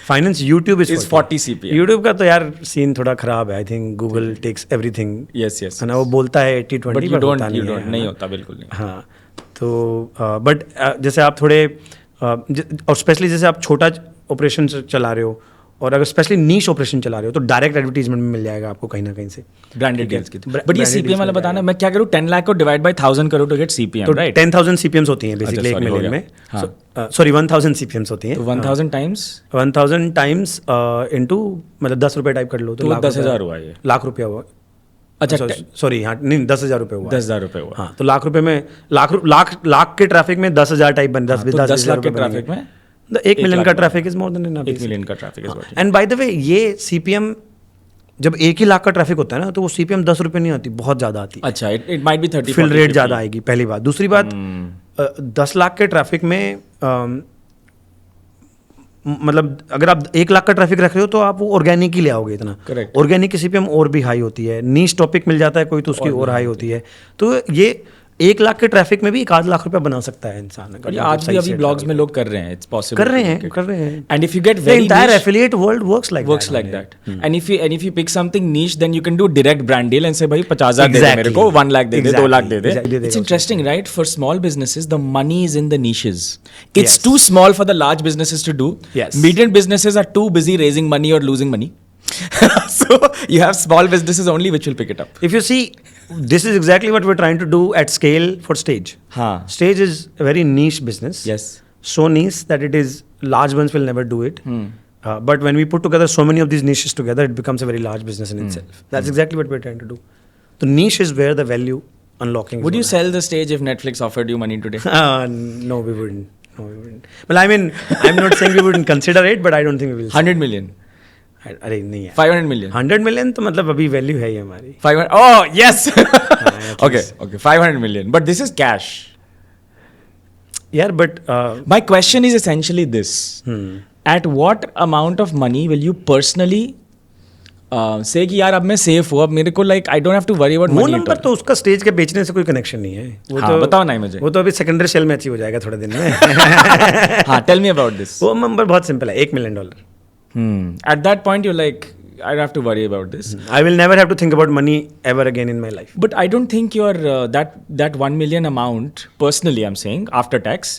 finance YouTube is 40 CPM. YouTube का तो यार सीन थोड़ा खराब है। I think Google takes everything, Yes, yes, है ना, वो बोलता है 80-20 बट यू पर डोंट होता नहीं है, नहीं है ना? होता, बिल्कुल नहीं। हाँ, तो बट जैसे आप थोड़े और स्पेशली जैसे आप छोटा ऑपरेशन चला रहे हो, और अगर स्पेशली नीश ऑपरेशन चला रहे हो तो डायरेक्ट एडवर्टीजमेंट में मिल जाएगा आपको कहीं ना कहीं से, ब्रांडेड डील्स की। Bra- बट ये branded CPM deals वाला मिल बताना, मैं क्या करूँ, 10 लाख को डिवाइड बाय 1000 करूँ टू गेट CPM, तो राइट? 10,000 CPMs होती हैं बेसिकली अच्छा, 1 sorry, हो मिलियन गया। में। हाँ। सॉरी 1000 CPMs होती हैं। तो 1000 टाइम्स 1000 टाइम्स इनटू मतलब 10 रुपये टाइप कर लो तो लाख 10,000 रुपया- हुआ ये। लाख रुपया हुआ। अच्छा, सॉरी, हाँ नहीं 10,000 रुपये हुआ। 10,000 रुपये हुआ। हाँ, तो लाख रुपए में लाख के ट्रैफिक में 10,000 टाइप बन, 10 तो 10 लाख के ट्रैफिक में 1 मिलियन का traffic is more than enough. 1 million का traffic is and by the way ये CPM जब 1 ही लाख का ट्रैफिक होता है ना, तो वो CPM 10 रुपए नहीं आती, बहुत ज़्यादा आती है। अच्छा, it might be 30 fill rate ज़्यादा आएगी, पहली बात। दूसरी बात, 10 लाख के ट्रैफिक में मतलब अगर आप 1 लाख का ट्रैफिक रख रहे हो तो आप वो ऑर्गेनिक ही ले आओगे इतना। Correct. ऑर्गेनिक की CPM और भी हाई होती है, नीश टॉपिक मिल जाता है कोई तो उसकी और हाई होती है। तो ये 1 लाख के ट्रैफिक में भी 1 लाख रुपया बना सकता है इंसान अगर और ये मतलब आज भी सही अभी से ब्लॉग्स travel में लोग कर रहे हैं, इट्स पॉसिबल कर रहे हैं। And if you get The very entire affiliate world works like that. And if you pick something niche, then you can do direct brand deal and say, भाई 50,000 दे दे मेरे को, 1 लाख दे दे, 2 लाख दे दे. Exactly. It's interesting, right? For small businesses, the money is in the niches. It's Yes. too small for the large businesses to do. Yes. Medium businesses are too busy raising money or losing money. So you have small businesses only which will pick it up. If you see, this is exactly what we're trying to do at scale for Stage. हाँ. Stage is a very niche business. Yes. So niche that it is large ones will never do it. But when we put together so many of these niches together, it becomes a very large business in itself. That's exactly what we're trying to do. The niche is where the value unlocking is Would you gonna sell the Stage if Netflix offered you money today? happen. No, we wouldn't. No, we wouldn't. Well, I mean, I'm not saying we wouldn't consider it, but I don't think we will. 100 million. अरे नहीं है, 500 million. 100 million तो मतलब अभी value है ही हमारी। 500. Oh, yes. at Okay. 500 million. But this is cash. यार but My question is essentially this. At what amount of money will you personally say कि यार अब मैं सेफ हूँ, अब मेरे को like I don't have to worry about वो money. नंबर तो उसका स्टेज के बेचने से कोई कनेक्शन नहीं है। वो हाँ, तो बताओ ना ही मुझे। वो तो अभी सेकेंडरी सेल में अचीव हो जाएगा थोड़े दिन में। हाँ, tell me about this. वो नंबर बहुत सिंपल है, $1 million. At that point you're like, I don't have to worry about this. I will never have to think about money ever again in my life. But I don't think your that 1 million amount, personally I'm saying, after tax,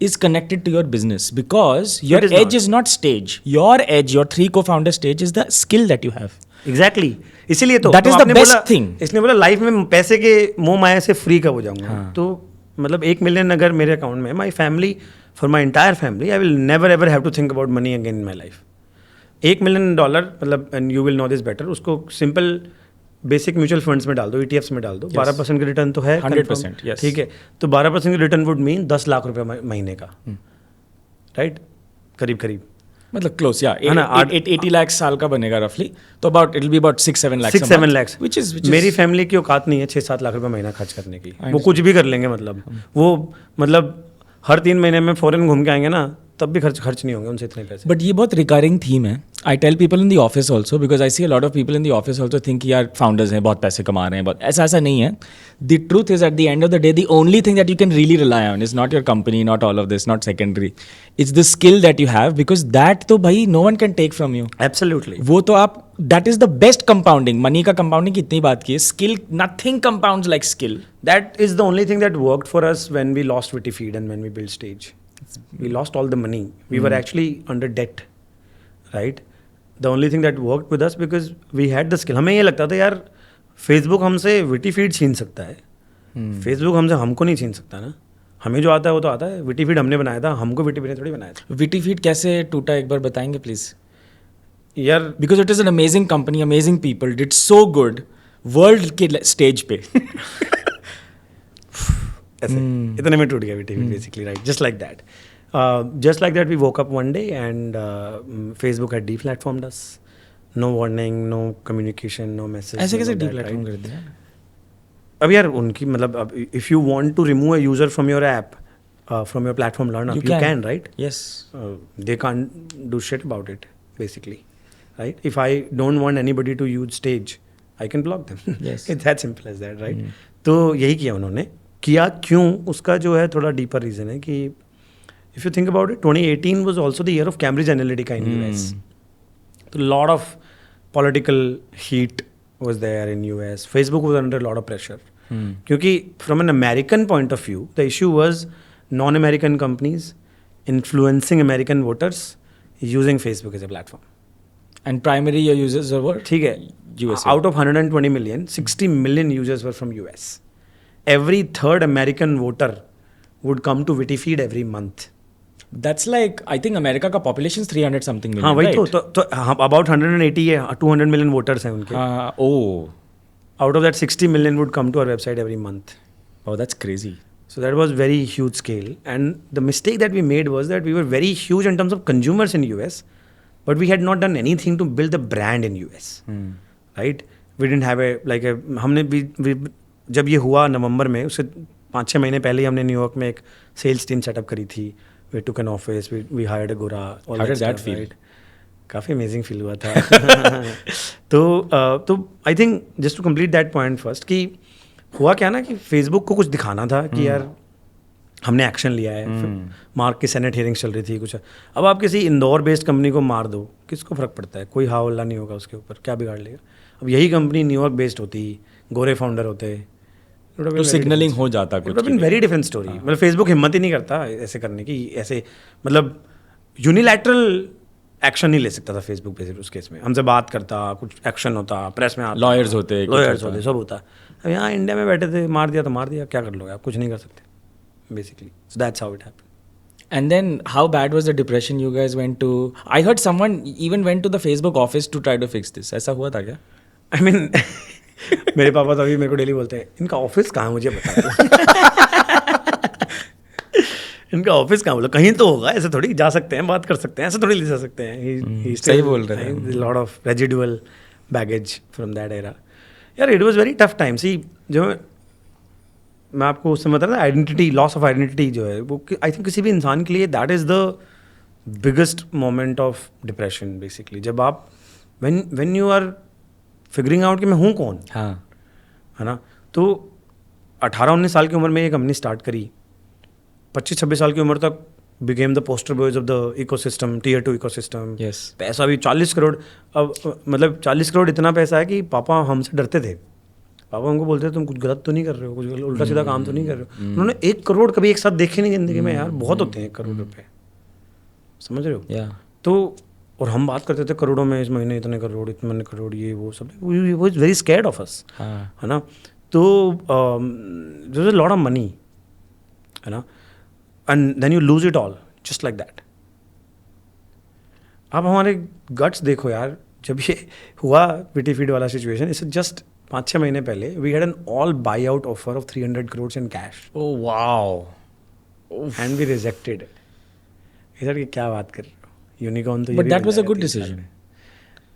is connected to your business because your is edge is not Stage. Your edge, your 3 co-founder Stage is the skill that you have. Exactly. इसीलिए तो That is the आपने best बोला- thing. इसने बोला life में पैसे के मोह माया से फ्री कब हो जाऊंगा। तो मतलब 1 मिलियन अगर मेरे अकाउंट में, my family, for my entire family, I will never ever have to think about money again in my life. $1 million मतलब, and you will know this better, उसको सिंपल बेसिक म्यूचुअल फंड्स में डाल दो, ETFs में डाल दो, 12% का return तो है 100%, confirm, yes. ठीक है। तो 12% का रिटर्न वुड मीन 10 लाख रुपए महीने का, राइट, करीब करीब मतलब क्लोज, या है ना, 80 लाख साल का बनेगा रफली, तो about it will be about 6-7 lakh 6-7 lakhs, which is मेरी फैमिली की औकात नहीं है 6-7 लाख रुपए महीना खर्च करने की। I वो कुछ भी कर लेंगे, वो मतलब हर 3 महीने में फॉरेन घूम के आएंगे ना, तब भी खर्च नहीं होंगे उनसे इतने पैसे। बट ये बहुत रिकरिंग थीम है। I tell people in the office also, because I see a lot of people in the office also think यार फाउंडर्स हैं, बहुत पैसे कमा रहे हैं, बहुत ऐसा नहीं है। The truth is at the end of the day the only thing that you can really rely on is not your company, not all of this, not secondary, it's the skill that you have, because that तो भाई no one can take from you. Absolutely, वो तो आप, that is the best compounding. Money का compounding की इतनी बात की है, skill, nothing compounds like skill. that is the only thing that worked for us when we lost Witifeed and when we built Stage. We lost all the money. We were actually under debt, right? The only thing that worked with us because we had the skill. हमें ये लगता था यार Facebook हमसे Witifeed छीन सकता है, Facebook हमको नहीं छीन सकता ना, हमें जो आता है वो तो आता है। Witifeed हमने बनाया था, हमको Witifeed ने थोड़ी बनाया था। विटीफीड कैसे टूटा एक बार बताएंगे प्लीज? यार because it is an amazing company, amazing people, did so good world के स्टेज पे। ऐसे इतने में टूट गया Witifeed basically, right? Just like that. Just like that we woke up one day and Facebook had deplatformed us. No warning, no communication, no message. ऐसे कैसे none of that, डीप्लेटफॉर्म right? कर दिया? अब यार उनकी मतलब अब if you want to remove a user from your app, from your platform learn up, you can, right? Yes. They can't do shit about it basically, right? If I don't want anybody to use Stage, I can block them. Yes. It's that simple as that, right? तो यही किया उन्होंने। किया क्यों, उसका जो है थोड़ा डीपर रीजन है कि if you think about it, 2018 was also the year of Cambridge Analytica in US. तो lot of political heat was there in US. Facebook was under lot of pressure क्योंकि from an American point of view the issue was non American companies influencing American voters using Facebook as a platform. And primary your users were ठीक है, USA. Out of 120 million, 60 million users were from US. Every third American voter would come to Witifeed every month. That's like, I think America का population 300 something million. हाँ वही right? तो about 180 या 200 million voters हैं उनके। Oh, Out of that 60 million would come to our website every month. oh, that's crazy. So that was very huge scale. And the mistake that we made was that we were very huge in terms of consumers in US, but we had not done anything to build a brand in US. Right? We didn't have हमने भी जब ये हुआ नवंबर में, उससे 5-6 महीने पहले ही हमने न्यूयॉर्क में एक सेल्स टीम सेटअप करी थी। We took an office, we hired a Gora. How did that feel? Right? काफ़ी अमेजिंग फील हुआ था। तो I think just to complete that point first कि हुआ क्या ना कि फेसबुक को कुछ दिखाना था कि यार हमने एक्शन लिया है। मार्क की सेनेट हियरिंग्स चल रही थी कुछ। अब आप किसी इंदौर बेस्ड कंपनी को मार दो, किसको फर्क पड़ता है? कोई हावला नहीं होगा उसके ऊपर, क्या बिगाड़ लेगा? अब यही कंपनी न्यूयॉर्क बेस्ड होती, गोरे फाउंडर होते, तो सिग्नलिंग हो जाता कुछ। Very different story. मतलब फेसबुक हिम्मत ही नहीं करता ऐसे करने की, ऐसे मतलब यूनिलैटरल एक्शन नहीं ले सकता था फेसबुक पे। उस केस में हमसे बात करता, कुछ एक्शन होता, प्रेस में आता, लॉयर्स होते, सब होता। अब यहाँ इंडिया में बैठे थे, मार दिया तो मार दिया, क्या कर लोगे आप? कुछ नहीं कर सकते basically. So that's how it happened. And then how bad was the depression you guys went to? I heard someone even went to the Facebook office to try to fix this. ऐसा हुआ था क्या? I mean मेरे पापा तो अभी मेरे को डेली बोलते हैं, इनका ऑफिस कहाँ है मुझे बता दो. इनका ऑफिस कहाँ? बोलो कहीं तो होगा, ऐसे थोड़ी जा सकते हैं, बात कर सकते हैं, ऐसे थोड़ी ले जा सकते हैं. सही बोल रहे हैं. Lot of residual baggage from that era. यार it was very tough time. See जो मैं आपको उससे बता रहा था, आइडेंटिटी, लॉस ऑफ आइडेंटिटी जो है वो आई थिंक किसी भी इंसान के लिए that is the biggest moment of depression basically. जब आप when you are figuring out कि मैं हूँ कौन. हाँ, है ना. तो 18-19 साल की उम्र में ये कंपनी स्टार्ट करी. 25-26 साल की उम्र तक became the poster boys of the ecosystem, tier 2 ecosystem. Yes. पैसा भी 40 करोड़. अब मतलब 40 करोड़ इतना पैसा है कि पापा हमसे डरते थे. पापा हमको बोलते थे तुम कुछ गलत तो नहीं कर रहे हो, कुछ उल्टा सीधा काम तो नहीं कर रहे हो. उन्होंने 1 करोड़ कभी एक साथ देखे नहीं जिंदगी में. यार बहुत होते हैं 1 करोड़ रुपए, समझ रहे हो. yeah. तो और हम बात करते थे करोड़ों में, इस महीने इतने करोड़, इतने करोड़, ये वो सब. वो is very scared of us. हाँ. है ना. तो there is a lot of money, है ना. And then you lose it all just like that. आप हमारे गट्स देखो यार, जब ये हुआ विटीफीड वाला सिचुएशन, इट्स जस्ट 5-6 महीने पहले we had an all buy out offer of 300 crores in cash Oh wow. and we rejected it. Sir कि क्या बात कर रहे हो, यूनिकॉर्न तो ये But भी that बन was a जाएगा good 3 साल decision. में.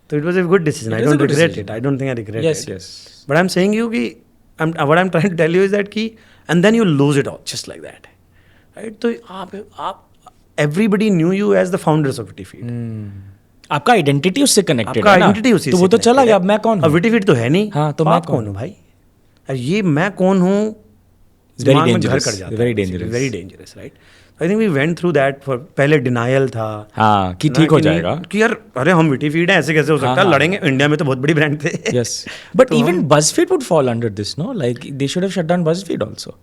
तो it was a good decision. I It was a don't good regret decision. it. I don't think I regret Yes, it. yes. But I'm saying you कि what I'm trying to tell you is that कि and then you lose it all just like that, right? तो आप everybody knew you as the founders of Vitifeed. आपका identity उससे connected आपका है ना, identity उसी तो से वो तो connected चला है. गया, अब मैं कौन अब हूँ? Vitifeed तो है नहीं. हाँ, तो मैं आप कौन कौन हूँ भाई? अरे ये मैं कौन हूँ, Very दिमाग में घर dangerous. कर जाता Very है. dangerous. Very dangerous, right? I think we went through that. for पहले डिनाइल था. हाँ कि ना, ठीक हो कि नहीं- जाएगा. कि यार अरे हम विटीफीड हैं, ऐसे कैसे हो सकता है, हाँ. लड़ेंगे. इंडिया में तो बहुत बड़ी ब्रांड थे. Yes. But तो even BuzzFeed would fall under this, no? Like they should have shut down BuzzFeed also.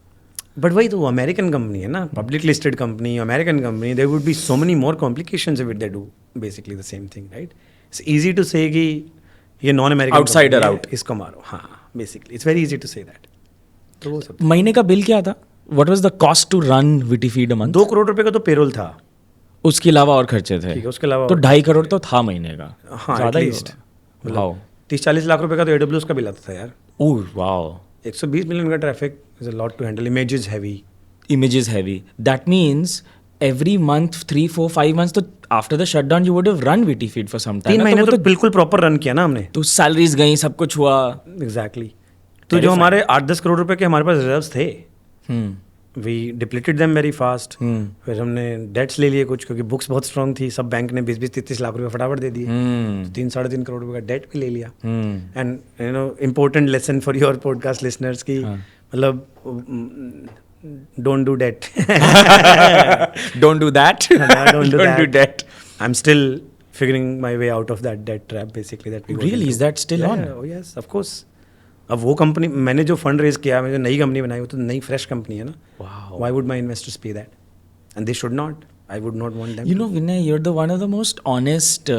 But वही तो अमेरिकन कंपनी है ना, public listed company, American company. There would be so many more complications if they do basically the same thing, right? It's easy to say कि ये non American Outsider out. इसको मारो. हाँ, basically it's very easy to say that. तो वो सब महीने का बिल क्या था? What was the cost to run Vitifeed a month? 2 crore रुपए का तो पेरोल था. उसके अलावा और खर्चे थे. ठीक है, उसके अलावा तो 2.5 करोड़ तो था महीने का. हाँ, ज़्यादा ही एटलीस्ट होगा. Wow. 30-40 लाख रुपए का तो AWS का बिल आता था यार. Oh wow. 120 मिलियन का traffic is a lot to handle. Images heavy. Images heavy. That means every month 3, 4, 5 months तो after the shutdown you would have run Vitifeed for some time. 3 ना, महीने वो तो बिल्कुल प्रॉपर रन किया ना हमने. तो सैलरीज गई, सब कुछ हुआ. एग्जैक्टली. तो जो हमारे 8-10 करोड़ रुपए के हमारे पास रिजर्व्स थे, hmm. We depleted them very fast. Hmm. फिर हमने डेट्स ले लिए कुछ, क्योंकि बुक्स बहुत स्ट्रांग थी. सब बैंक ने 20-30 लाख रुपए फटाफट दे दिए. हम्म. 3-3.5 करोड़ रुपए का डेट भी ले लिया. Hmm. And you know important lesson for your podcast listeners की, मतलब don't do debt. Don't do that. Don't do do that. I'm still figuring my way out of that debt trap basically that we got Really? into. Is that still on? Oh yes, of course. अब वो company मैंने जो fund raise किया, मैंने जो नई company बनाई, वो तो नई फ्रेश कंपनी है ना. Wow. Why would my investors pay that? And they should not. I would not want them. You know, Vinay, you're the one of the most honest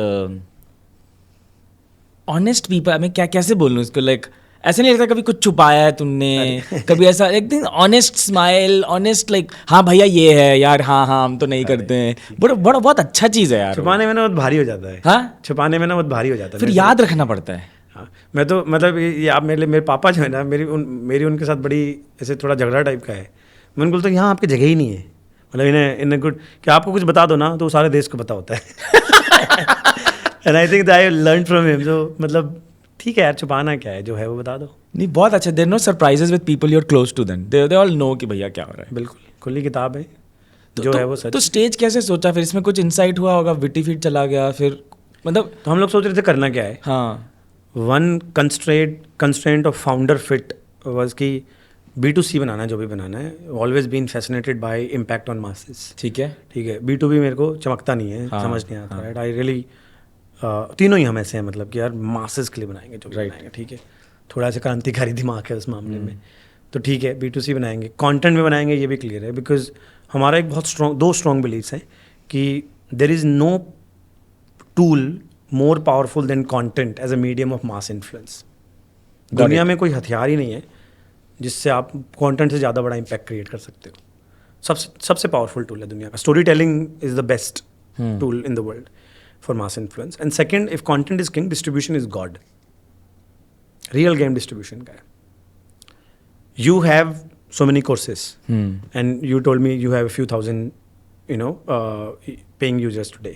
people. मैं क्या कैसे बोलूँ इसको, like ऐसे नहीं लगता कभी कुछ छुपाया है तुमने, कभी ऐसा एक दिन ऑनेस्ट स्माइल, ऑनेस्ट लाइक हाँ भैया ये है यार, हाँ हाँ हम तो नहीं करते हैं. बड़ा बड़ा बहुत अच्छा चीज़ है यार. छुपाने में ना बहुत भारी हो जाता है. हाँ, छुपाने में ना बहुत भारी हो जाता है. फिर याद रखना पड़ता है. हाँ, मैं तो मतलब ये आप मेरे पापा जो है ना, मेरी उनके साथ बड़ी ऐसे थोड़ा झगड़ा टाइप का है. मैं उनको बोलता हूँ यहाँ आपकी जगह ही नहीं है. मतलब इन्हें गुड कि आपको कुछ बता दो ना तो सारे देश को पता होता है. And I think I learn from him. जो मतलब ठीक है यार, छुपाना क्या है, जो है वो बता दो. नहीं, बहुत अच्छा. There no surprises with people you are close to them. They all know कि भैया क्या हो रहा है. बिल्कुल खुली किताब है, तो, जो तो, है वो सच. तो स्टेज कैसे सोचा फिर? इसमें कुछ इंसाइट हुआ होगा, विटीफीड चला गया फिर, मतलब. तो हम लोग सोच रहे थे करना क्या है. हाँ. One constraint of founder fit was कि B2C बनाना है, जो भी बनाना है. Always been fascinated by impact on masses. ठीक है. ठीक है, B2B मेरे को चमकता नहीं है. हाँ, समझ नहीं आता. हाँ. राइट, आई रियली तीनों ही हम ऐसे हैं, मतलब कि यार मासेस के लिए बनाएंगे जो भी Right. बनाएंगे. ठीक है, थोड़ा सा क्रांतिकारी दिमाग है उस मामले में. तो ठीक है, B2C बनाएंगे, कंटेंट में बनाएंगे, ये भी क्लियर है. बिकॉज हमारा एक बहुत दो स्ट्रॉन्ग बिलीव्स हैं कि there is no tool more powerful than content as a medium of mass influence. दुनिया में कोई हथियार ही नहीं है जिससे आप कंटेंट से ज़्यादा बड़ा इम्पैक्ट क्रिएट कर सकते हो. सबसे पावरफुल टूल है दुनिया का. Story telling is the best tool in the world for mass influence. And second, if content is king, distribution is God. Real game distribution का है. You have so many courses and you told me you have a few thousand paying users today.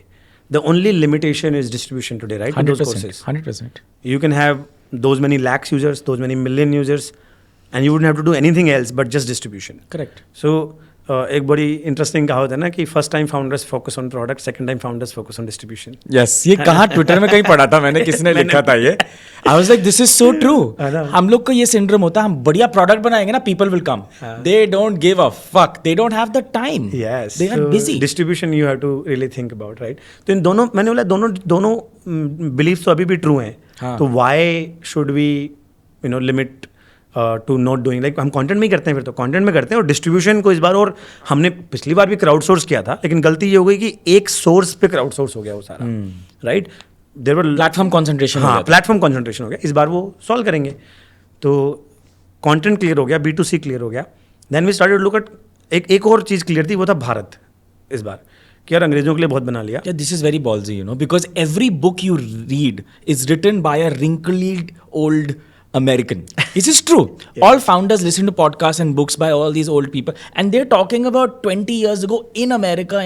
The only limitation is distribution today, right? With those 100%. courses 100%. you can have those many lakhs users, those many million users, and you wouldn't have to do anything else but just distribution. Correct. So एक बड़ी interesting कहावत है ना कि first time founders focus on product, second time founders focus on distribution. Yes, ये कहाँ Twitter में कहीं पढ़ा था मैंने, किसने लिखा था ये. I was like this is so true. हम लोग को ये सिंड्रोम होता है, हम बढ़िया प्रोडक्ट बनाएंगे ना, people will come. They don't give a fuck, they don't have the time. Yes, they are so busy. distribution you have to really think about, right? तो इन दोनों, मैंने बोला दोनों बिलीफ तो अभी भी ट्रू हैं. हाँ. तो why should we limit to not doing, like हम कंटेंट में ही करते हैं, फिर तो कंटेंट में करते हैं. और डिस्ट्रीब्यूशन को इस बार, और हमने पिछली बार भी क्राउड सोर्स किया था, लेकिन गलती ये हो गई कि एक सोर्स पे क्राउड सोर्स हो गया वो सारा. Right, there were platform concentration. हाँ, प्लेटफॉर्म कंसंट्रेशन हो गया. इस बार वो सॉल्व करेंगे. तो कंटेंट क्लियर हो गया, B2C क्लियर हो गया. Then we started look at एक और चीज़ क्लियर थी, वो था भारत. इस बार कि यार अंग्रेजों के लिए बहुत बना लिया. Yeah, this is very ballsy, because every book you read is written by a wrinkled old American. This is true. All founders listen to podcasts and books by all these old people, and they're talking about 20 years ago in America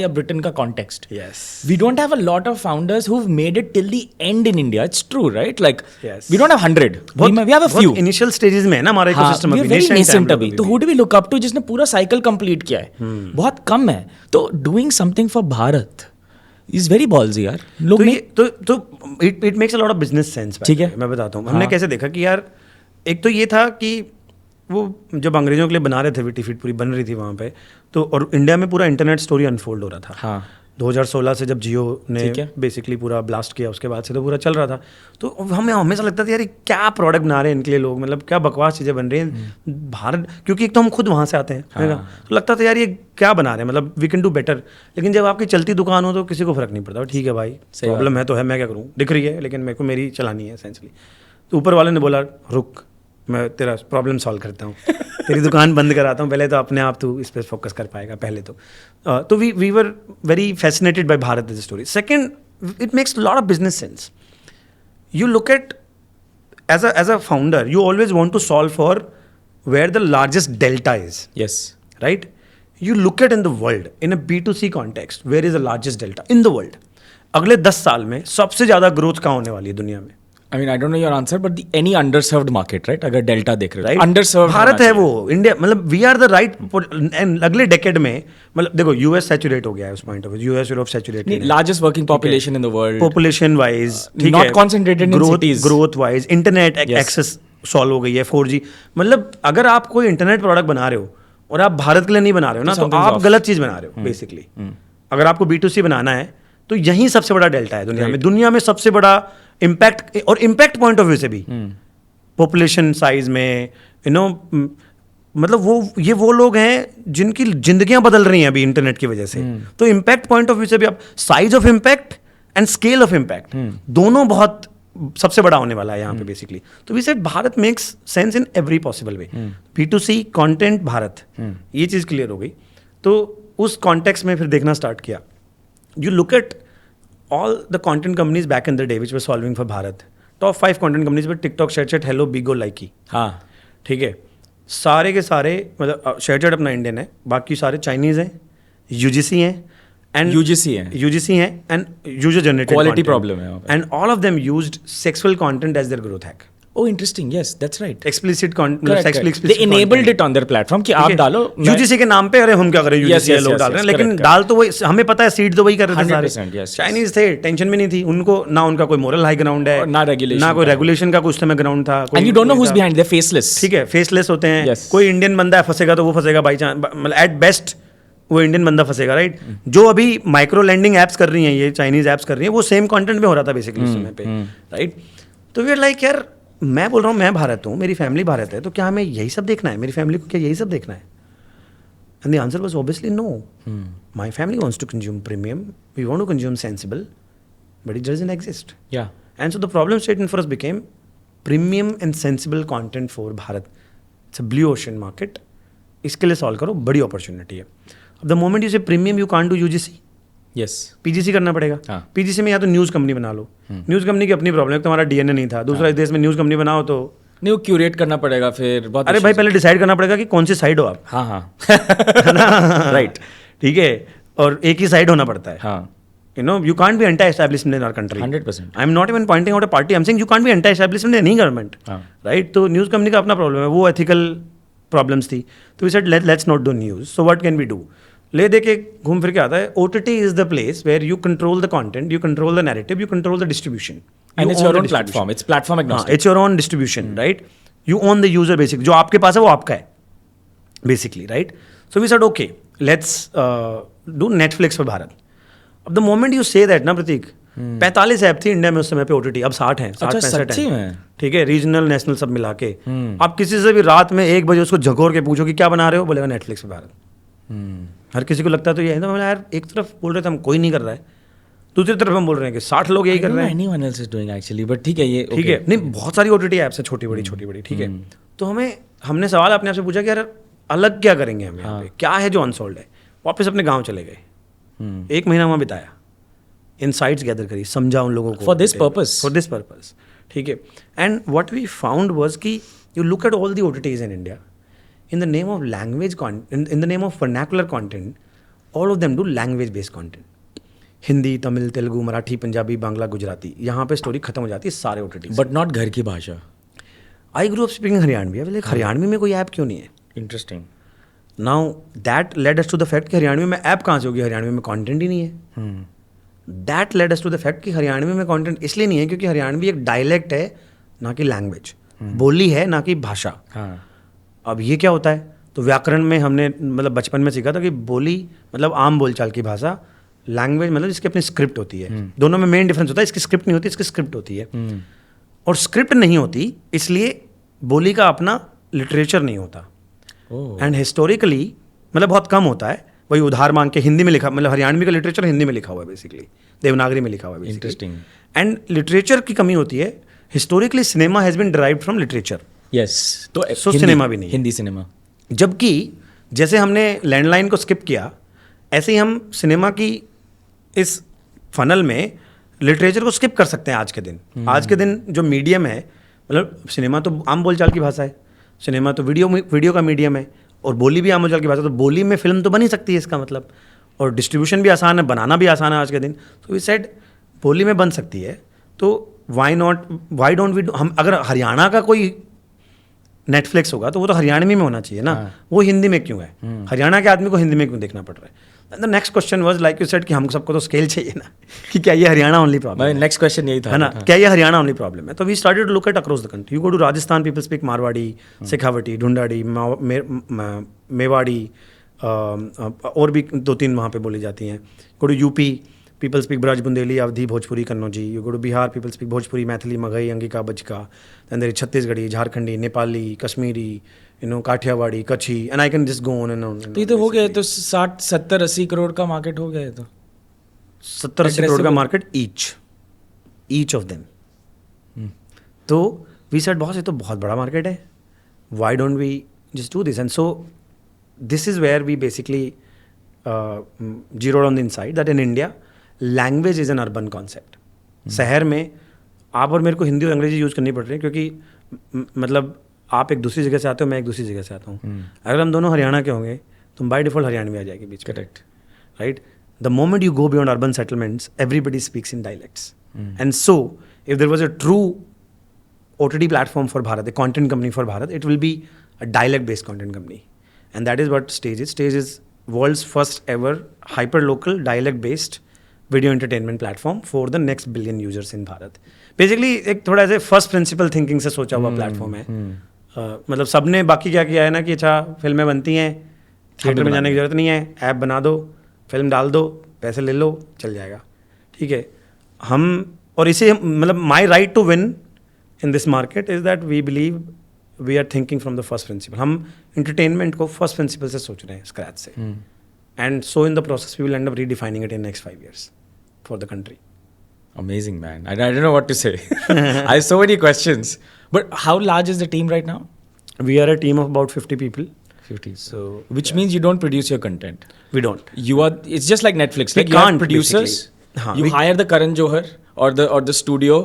या Britain का context. Yes. We don't have a lot of founders who've made it till the end in India. It's true, right? Like, Yes. we don't have 100. We have a few. Initial stages में है ना हमारा ecosystem we are very nascent अभी. तो who do we look up to जिसने पूरा cycle complete किया है? बहुत कम है. तो doing something for Bharat is very ballsy यार. लोग नहीं. तो it makes a lot of business sense. ठीक है. मैं बताता हूँ हमने कैसे देखा कि यार एक तो ये था कि वो जब अंग्रेजों के लिए बना रहे थे विटी फीड पूरी बन रही थी वहाँ पे, तो और इंडिया में पूरा इंटरनेट स्टोरी अनफोल्ड हो रहा था. हाँ. 2016 से जब जियो ने बेसिकली पूरा ब्लास्ट किया उसके बाद से तो पूरा चल रहा था. तो हमें हमेशा लगता था यार क्या प्रोडक्ट बना रहे हैं इनके लिए लोग, मतलब क्या बकवास चीज़ें बन रही हैं भारत, क्योंकि एक तो हम खुद वहाँ से आते हैं. तो लगता था यार ये क्या बना रहे हैं, मतलब वी कैन डू बेटर. लेकिन जब आपकी चलती दुकान हो तो किसी को फर्क नहीं पड़ता. ठीक है भाई, प्रॉब्लम है तो है, मैं क्या करूँ, दिख रही है लेकिन मेरे को मेरी चलानी है एसेंशली. तो ऊपर वाले ने बोला रुक मैं तेरा प्रॉब्लम सॉल्व करता हूँ, तेरी दुकान बंद कराता हूँ, पहले तो अपने आप तू इस पर फोकस कर पाएगा पहले तो. तो we were very fascinated by Bharat as a story. Second, it makes lot of business sense. You look at as a founder you always want to solve for where the largest delta is. Yes. Right. You look at in the world in a B2C context where is the largest delta in the world. अगले 10 साल में सबसे ज़्यादा growth कहाँ होने वाली है दुनिया में? I mean, I don't know your answer, but any underserved market, right? अगर डेल्टा देख रहे हो, Right? underserved भारत है वो, इंडिया, मतलब we are the right. And अगले डेकेड में मतलब देखो यूएस सैचुरेट हो गया है उस point of view. US Europe saturate, largest working population in the world, population wise, not concentrated in cities, growth wise, internet access solve हो गई है, 4G. मतलब अगर आप कोई इंटरनेट प्रोडक्ट बना रहे हो और आप भारत के लिए नहीं बना रहे हो ना, तो आप गलत चीज बना रहे हो बेसिकली. अगर आपको B2C बनाना है तो यही सबसे बड़ा डेल्टा है दुनिया में. दुनिया में सबसे बड़ा इम्पैक्ट, और इम्पैक्ट पॉइंट ऑफ व्यू से भी पॉपुलेशन साइज में मतलब वो लोग हैं जिनकी जिंदगियां बदल रही हैं अभी इंटरनेट की वजह से. तो इम्पैक्ट पॉइंट ऑफ व्यू से भी आप size of impact and scale of impact दोनों बहुत सबसे बड़ा होने वाला है यहाँ पे बेसिकली. तो we said Bharat makes sense in every possible way. B2C content Bharat, ये चीज़ क्लियर हो गई. तो उस कॉन्टेक्स्ट में फिर देखना स्टार्ट किया. You look at all the content companies back in the day which were solving for Bharat. Top 5 content companies were TikTok, ShareChat, Hello, Bigo, Likee. हाँ. ठीक है. सारे के सारे मतलब ShareChat अपना इंडियन है, बाकी सारे चाइनीज़ हैं, UGC हैं, and UGC हैं and user generated quality content. problem है वहाँ पे. And all of them used sexual content as their growth hack. Oh, interesting. Yes, that's right. Explicit content, Correct. They enabled it on their platform कि आप डालो. UGC के नाम पे, अरे हम क्या करें, UGC लोग डाल रहे हैं, लेकिन डाल तो वही, हमें पता है सीड तो वही कर रहे थे सारे. 100%. चाइनीज थे, टेंशन भी नहीं थी उनको, ना उनका कोई मोरल हाई ग्राउंड है, ना रेगुलेशन, ना कोई रेगुलेशन का कुछ समय ग्राउंड था. And you don't know who's behind. They're faceless. ठीक है, फेसलेस होते हैं. Yes. कोई इंडियन बंदा फंसेगा तो वो फंसेगा बाई चांस, मतलब एट बेस्ट वो इंडियन बंदा फंसेगा. राइट. जो अभी माइक्रो लैंडिंग एप्स कर रही हैं, ये चाइनीज एप्स कर रही हैं, वो सेम कंटेंट में हो रहा था बेसिकली उस समय पे. राइट. तो वी आर लाइक यार, मैं बोल रहा हूँ मैं भारत हूँ, मेरी फैमिली भारत है, तो क्या हमें यही सब देखना है? मेरी फैमिली को क्या यही सब देखना है? And the answer was obviously no. My family wants to consume premium, we want to consume sensible, but it doesn't exist. Yeah. And so the problem statement for us became premium and sensible content for Bharat. It's a blue ocean market. इसके लिए solve करो, बड़ी opportunity है. अब the moment you say premium, you can't do UGC. Yes. PGC करना पड़ेगा. हाँ. PGC में या तो न्यूज़ कंपनी बना लो. न्यूज़ कंपनी की अपनी प्रॉब्लम है, तुम्हारा DNA नहीं था. दूसरा, इस देश में न्यूज़ कंपनी बनाओ तो नहीं, वो क्यूरेट करना पड़ेगा फिर बहुत. अरे भाई पहले डिसाइड करना पड़ेगा कि कौन सी साइड हो आप. हाँ हाँ. राइट. ठीक है. और एक ही साइड होना पड़ता है. हाँ. You know, you can't be anti-establishment in our country. 100%. I'm not even pointing out a party. I'm saying you can't be anti-establishment in any government. हाँ. Right? तो न्यूज़ कंपनी का अपना प्रॉब्लम है, वो एथिकल प्रॉब्लम्स थी. तो we said let's not do news. So what can we do? ले दे के घूम फिर के आता है. OTT is the place where you control the content, you control the narrative, you control the distribution. And it's your own platform. It's platform agnostic. It's your own distribution, right? You own the user basically. जो आपके पास है वो आपका है basically, right? So we said okay, let's do Netflix for Bharat. अब the moment you say that ना प्रतीक, 45 app थी India में उस समय पे OTT, अब 60 हैं, 60-65 हैं. ठीक है, रीजनल नेशनल सब मिला के. आप किसी से भी रात में 1 बजे उसको झकोर के पूछो कि क्या बना रहे हो, बोलेगा नेटफ्लिक्स पे भारत. हर किसी को लगता है तो ये है ना. यार एक तरफ बोल रहे थे हम कोई नहीं कर रहा है, दूसरी तरफ हम बोल रहे हैं कि 60 लोग यही कर रहे हैं. Anyone else is doing actually, but ठीक है ये. ठीक है. नहीं, बहुत सारी OTT ऐप्स हैं, छोटी बड़ी. ठीक है. तो हमने सवाल अपने आप से पूछा कि यार अलग क्या करेंगे हम यहाँ पे, क्या है जो अनसोल्ड है. वापस अपने गाँव चले गए, 1 महीना वहाँ बिताया, इनसाइट्स गैदर करी, समझा उन लोगों को For this purpose. ठीक है. And what we found was कि you look at all the OTTs in India, in the name of language in the name of vernacular content, all of them do language based content. Hindi, Tamil, Telugu, Marathi, Punjabi, Bangla, Gujarati, यहाँ पे story खत्म हो जाती है सारे OTTs. But not घर की भाषा. I grew up speaking Haryanvi. अब हरियाणवी में कोई ऐप क्यों नहीं है? Interesting. Now that led us to the fact कि हरियाणवी में ऐप कहाँ से होगी, हरियाणवी में कंटेंट ही नहीं है. That led us to the fact कि हरियाणवी में कंटेंट इसलिए नहीं है क्योंकि हरियाणवी एक डायलेक्ट है, ना कि लैंग्वेज. बोली है, ना कि भाषा. अब ये क्या होता है? तो व्याकरण में हमने मतलब बचपन में सीखा था कि बोली मतलब आम बोलचाल की भाषा, लैंग्वेज मतलब इसकी अपनी स्क्रिप्ट होती है. दोनों में मेन डिफरेंस होता है, इसकी स्क्रिप्ट नहीं होती, इसकी स्क्रिप्ट होती है. और स्क्रिप्ट नहीं होती इसलिए बोली का अपना लिटरेचर नहीं होता. एंड हिस्टोरिकली मतलब बहुत कम होता है. वही उधार मांग के हिंदी में लिखा, मतलब हरियाणवी का लिटरेचर हिंदी में लिखा हुआ है बेसिकली, देवनागरी में लिखा हुआ है. इंटरेस्टिंग. एंड लिटरेचर की कमी होती है. Historically cinema has been derived from literature. Yes. तो सिनेमा भी नहीं, हिंदी सिनेमा. जबकि जैसे हमने लैंडलाइन को स्किप किया, ऐसे ही हम सिनेमा की इस फनल में लिटरेचर को स्किप कर सकते हैं आज के दिन. आज के दिन जो मीडियम है, मतलब सिनेमा तो आम बोलचाल की भाषा है, सिनेमा तो वीडियो का मीडियम है, और बोली भी आम बोलचाल की भाषा. तो बोली में फिल्म तो बन ही सकती है इसका मतलब, और डिस्ट्रीब्यूशन भी आसान है, बनाना भी आसान है आज के दिन. तो वी सेड बोली में बन सकती है, तो वाई डोंट वी. हम अगर हरियाणा का कोई नेटफ्लिक्स होगा तो वो तो हरियाणवी में होना चाहिए ना. वो हिंदी में क्यों है? हरियाणा के आदमी को हिंदी में क्यों देखना पड़ रहा है? The next question was like you said कि हम सबको तो स्केल चाहिए ना कि क्या ये हरियाणा ओनली प्रॉब्लम है? नेक्स्ट क्वेश्चन यही था, है ना, क्या ये हरियाणा ओनली प्रॉब्लम है? तो we started to look at across the country. You go to Rajasthan, people speak Marwari, Shekhawati, Dhundhari, Mewari, और भी 2-3 वहाँ पे बोली जाती हैं. Go to UP, people speak Braj, Bundeli, Avdhi, Bhojpuri, Kannauji. You go to Bihar, people speak Bhojpuri, Maithili, Maghai, Angika, Bajka. Then there is Chhattisgarhi, Jharkhandi, Nepali, Kashmiri, Kathiawadi, Kutchi, and I can just go on and on. तो ये तो हो गया, तो 60, 70, 80 करोड़ का market हो गया है. तो 70-80 करोड़ का मार्केट each of them. तो we said बॉस ये तो बहुत बड़ा मार्केट है. Why don't we just do this? And so this is where we basically zeroed on the insight that in India language is an urban concept. शहर में आप और मेरे को हिंदी और अंग्रेजी यूज़ करनी पड़ रही है क्योंकि मतलब आप एक दूसरी जगह से आते हो, मैं एक दूसरी जगह से आता हूँ. अगर हम दोनों हरियाणा के होंगे तो बाय डिफॉल्ट हरियाणवी आ जाएगी बीच. Correct, right. The moment you go beyond urban settlements, everybody speaks in dialects. And so if there was a true OTT platform for Bharat, a content company for Bharat, it will be a dialect-based content company. And that is what Stage is. Stage is world's first ever hyper-local, dialect-based video entertainment platform for the next billion users in Bharat. Basically, एक थोड़ा ऐसे first principle thinking से सोचा हुआ platform है. मतलब सबने बाकी क्या किया है ना कि अच्छा फिल्में बनती हैं, थिएटर में जाने की जरूरत नहीं है, ऐप बना दो, फिल्म डाल दो, पैसे ले लो, चल जाएगा. ठीक है. हम और इसे मतलब my right to win in this market is that we believe we are thinking from the first principle. हम entertainment को first principle से सोच रहे हैं, scratch से. And so in the process we will end up redefining it in next 5 years for the country. Amazing, man. I don't know what to say. I have so many questions. But how large is the team right now? We are a team of about 50 people. 50. So, which means you don't produce your content. We don't. It's just like Netflix. We like you can't have producers. You hire the Karan Johar or the studio,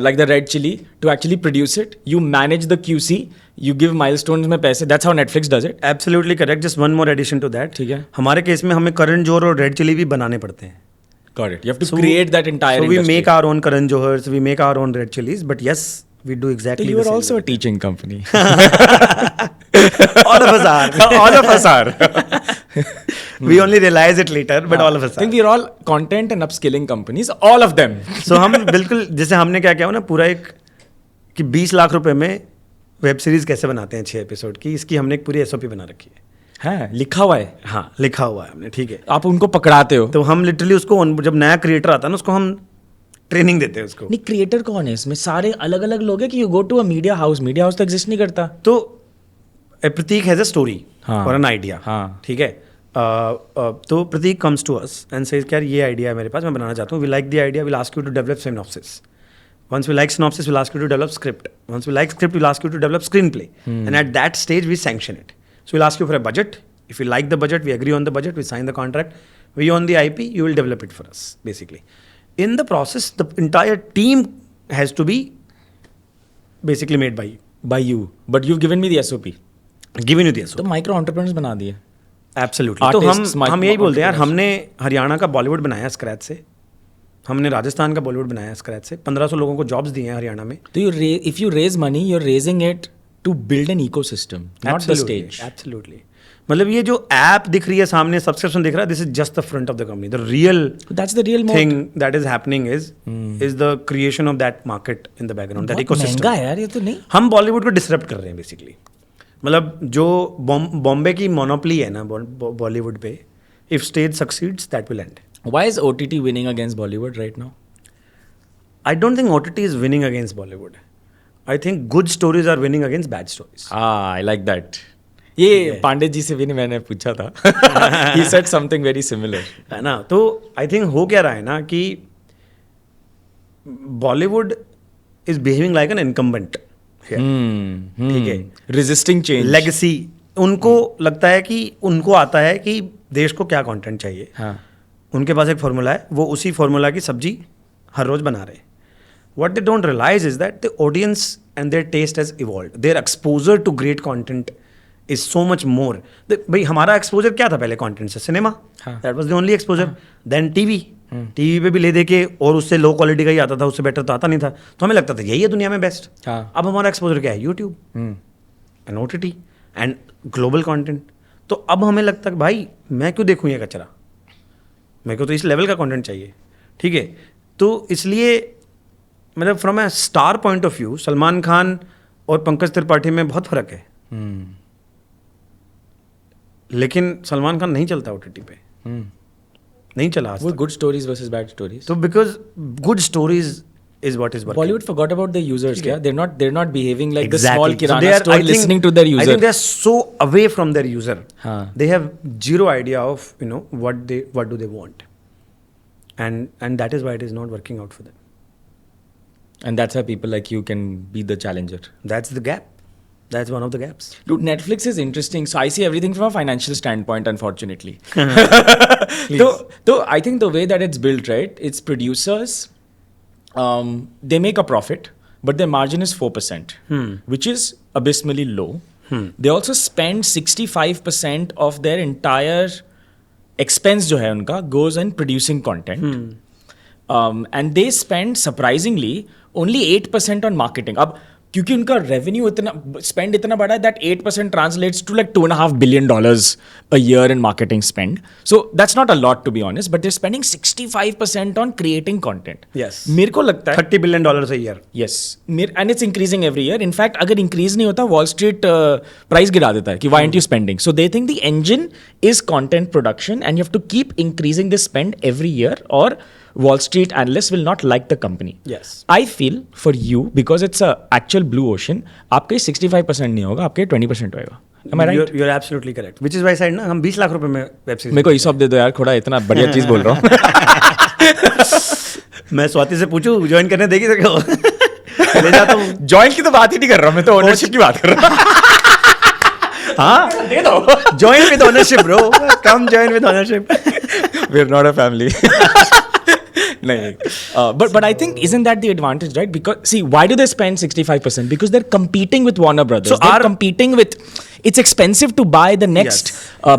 like the Red Chilli, to actually produce it. You manage the QC. You give milestones में पैसे. That's how Netflix does it. Absolutely correct. Just one more addition to that. ठीक है. हमारे case में हमें करण जोहर और red chilli भी बनाने पड़ते हैं. Got it. You have to create that entire industry. So we make our own Karan Johars, we make our own red chilies, but yes, we do exactly the same. So you are also a teaching company. All of us are. All of us are. We only realize it later, but all of us are. I think we are all content and upskilling companies, all of them. So हम बिल्कुल जैसे हमने क्या किया ना पूरा एक कि 20 लाख रुपए में वेब सीरीज कैसे बनाते हैं 6 एपिसोड की, इसकी हमने एक पूरी SOP बना रखी है. हाँ, लिखा हुआ है. हाँ, लिखा हुआ है हमने. ठीक है. आप उनको पकड़ाते हो. तो हम लिटरली उसको जब नया क्रिएटर आता है ना उसको हम ट्रेनिंग देते हैं उसको. नहीं, क्रिएटर कौन है इसमें? सारे अलग अलग लोग हैं कि you go to a media house तो एग्जिस्ट नहीं करता. तो प्रतीक हैज अ स्टोरी और एन आइडिया. हाँ, ठीक है. तो Prateek comes to us and says यार ये आइडिया है मेरे पास, मैं बनाना चाहता हूँ. We like the idea, will ask you to develop synopsis. Once we like synopsis, we'll ask you to develop script. Once we like script, we'll ask you to develop screenplay. And at that stage, we sanction it. So we'll ask you for a budget. If we like the budget, we agree on the budget, we sign the contract. We own the IP, you will develop it for us, basically. In the process, the entire team has to be basically made by you. by you, but you've given me the SOP. Given you the तो micro entrepreneurs बना दिए. Absolutely. तो Artists, हम यही बोलते हैं यार, entrepreneurs. हमने हरियाणा का बॉलीवुड बनाया स्क्रैच से, हमने राजस्थान का बॉलीवुड बनाया स्क्रैच से, 1500 लोगों को जॉब्स दिए हैं हरियाणा में. तो if you raise money, you're raising it to build an ecosystem, not the stage. Absolutely. मतलब ये जो ऐप दिख रही है सामने, सब्सक्रिप्शन दिख रहा है, this is just the front of the company. The real That's the real mode. Thing that is happening is the creation of that market in the background, that बहुत महंगा इकोसिस्टम. है यार ये तो नहीं. हम बॉलीवुड को डिसरप्ट कर रहे हैं बेसिकली. मतलब जो बॉम्बे की मोनोपली है ना बॉलीवुड पे, if stage succeeds that will and. Why is OTT winning against Bollywood right now? I don't think OTT is winning against Bollywood. I think good stories are winning against bad stories. I like that. ये पांडे जी से भी मैंने पूछा था. He said something very similar. है ना. तो I think हो क्या रहा है ना कि Bollywood is behaving like an incumbent. ठीक है. Resisting change. लेगेसी. उनको लगता है कि उनको आता है कि देश को क्या कंटेंट चाहिए. हाँ. उनके पास एक फॉर्मूला है, वो उसी फॉर्मूला की सब्जी हर रोज बना रहे हैं. What they don't realize is that the audience and their taste has evolved. Their exposure to great content is so much more. भाई हमारा एक्सपोजर क्या था पहले कंटेंट से? Cinema. That was the only exposure. Then TV. TV पे भी ले दे के, और उससे लो क्वालिटी का ही आता था, उससे बेटर तो आता नहीं था. तो हमें लगता था यही है दुनिया में बेस्ट. अब हमारा एक्सपोजर क्या है? YouTube and OTT and global content. तो अब हमें लगता है भाई मैं क्यों देखूँ ये कचरा, मेरे को तो इस लेवल का कंटेंट चाहिए. ठीक है. तो इसलिए मतलब from A star point of view Salman Khan और पंकज त्रिपाठी में बहुत फर्क है. लेकिन सलमान खान नहीं चलता OTT पे. नहीं चला आज वो तक. good stories versus bad stories. तो because good stories is what is Bollywood forgot about the users. Yeah, they're not behaving like the Exactly. small So kirana they are, store, I think- listening to their I user. think they are so away from their user. हाँ. They have zero idea of what do they want, and that is why it is not working out for them. And that's how people like you can be the challenger. That's the gap. That's one of the gaps. Dude, Netflix is interesting. So I see everything from a financial standpoint, unfortunately. So I think the way that it's built, right? It's producers, they make a profit, but their margin is 4%, which is abysmally low. They also spend 65% of their entire expense जो है उनका goes in producing content. And they spend surprisingly only 8% on marketing. अब क्योंकि उनका revenue इतना spend इतना बड़ा है that 8% translates to like $2.5 billion a year in marketing spend. So that's not a lot to be honest, but they're spending 65% on creating content. Yes. मेरे को लगता है $30 billion a year. Yes, and it's increasing every year. In fact, अगर increase नहीं होता, Wall Street price गिरा देता है कि why aren't you spending? So they think the engine is content production, and you have to keep increasing the spend every year, or Wall Street analysts will not like the company. Yes. I feel for you, because it's a actual blue ocean, आपके 65% नहीं होगा, आपके 20% होएगा. Am I right? You're absolutely correct. Which is why I said ना हम 20 लाख रुपए में web series. मेरे को ESOP दे दो यार, थोड़ा इतना बढ़िया चीज बोल रहा हूँ. मैं स्वाति से पूछूं ज्वाइन करने देगी तो क्या ले जाता हूँ. जॉइन की तो बात ही नहीं कर रहा हूँ, मैं तो ओनरशिप की बात कर रहा हूँ. हाँ दे दो. Join with ownership bro. Come join with ownership. We're not a family. But I think isn't that the advantage, right? Because see, why do they spend 65%? Because they're competing with Warner Brothers. So they're competing with. It's expensive to buy the next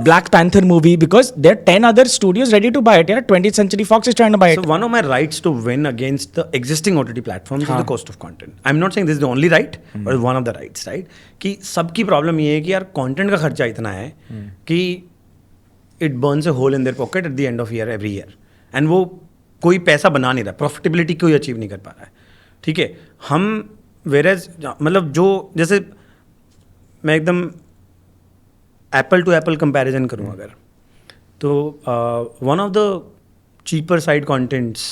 Black Panther movie because there are 10 other studios ready to buy it. Yeah, 20th Century Fox is trying to buy it. So one of my rights to win against the existing OTT platforms is the cost of content. I'm not saying this is the only right, but it's one of the rights, right? कि सबकी problem ये है कि यार content का खर्चा इतना है कि it burns a hole in their pocket at the end of year every year, and वो कोई पैसा बना नहीं रहा, प्रॉफिटेबिलिटी कोई अचीव नहीं कर पा रहा है. ठीक है. हम वेरेज मतलब जो जैसे मैं एकदम एप्पल टू एप्पल कंपैरिजन करूँ अगर, तो one of the cheaper side contents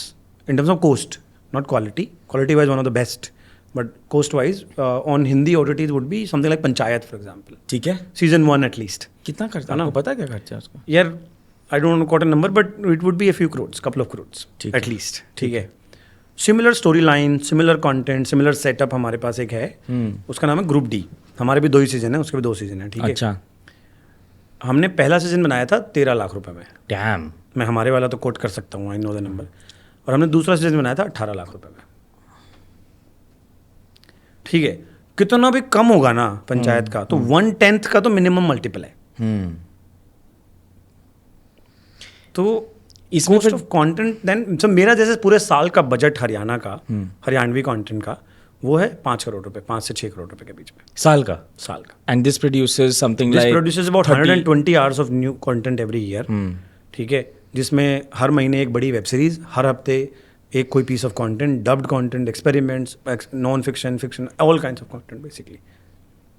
in terms of cost, not quality wise one of the best, but cost wise on Hindi OTTs would be something like Panchayat for example. ठीक है. Season 1 at least. कितना खर्चा है? आपको पता है क्या खर्चा है उसका? यार I don't know quote a number, but it would be a few crores, couple of crores at least. ठीक है. Similar storyline, similar content, similar setup हमारे पास एक है. उसका नाम है ग्रुप D. हमारे भी 2 ही सीजन है, उसके भी 2 सीजन है. ठीक है. अच्छा. हमने पहला सीजन बनाया था 13 लाख रुपए में. Damn. मैं हमारे वाला तो कोट कर सकता हूँ, आई नो द नंबर. और हमने दूसरा सीजन बनाया था 18 लाख रुपए में. ठीक है, कितना भी कम होगा ना पंचायत का, तो 1/10 का तो मिनिमम मल्टीपल है। तो इसमें कॉस्ट ऑफ कंटेंट देन, सो मेरा जैसे पूरे साल का बजट हरियाणा का, हरियाणवी कंटेंट का, वो है 5 करोड़ रुपए, 5 से 6 करोड़ रुपए के बीच में साल का। साल का। And this produces something this like produces about 30 120 hours of new content every year. ठीक है, जिसमें हर महीने एक बड़ी वेब सीरीज, हर हफ्ते एक कोई piece of content, dubbed content, experiments, non fiction, fiction, all kinds of content basically.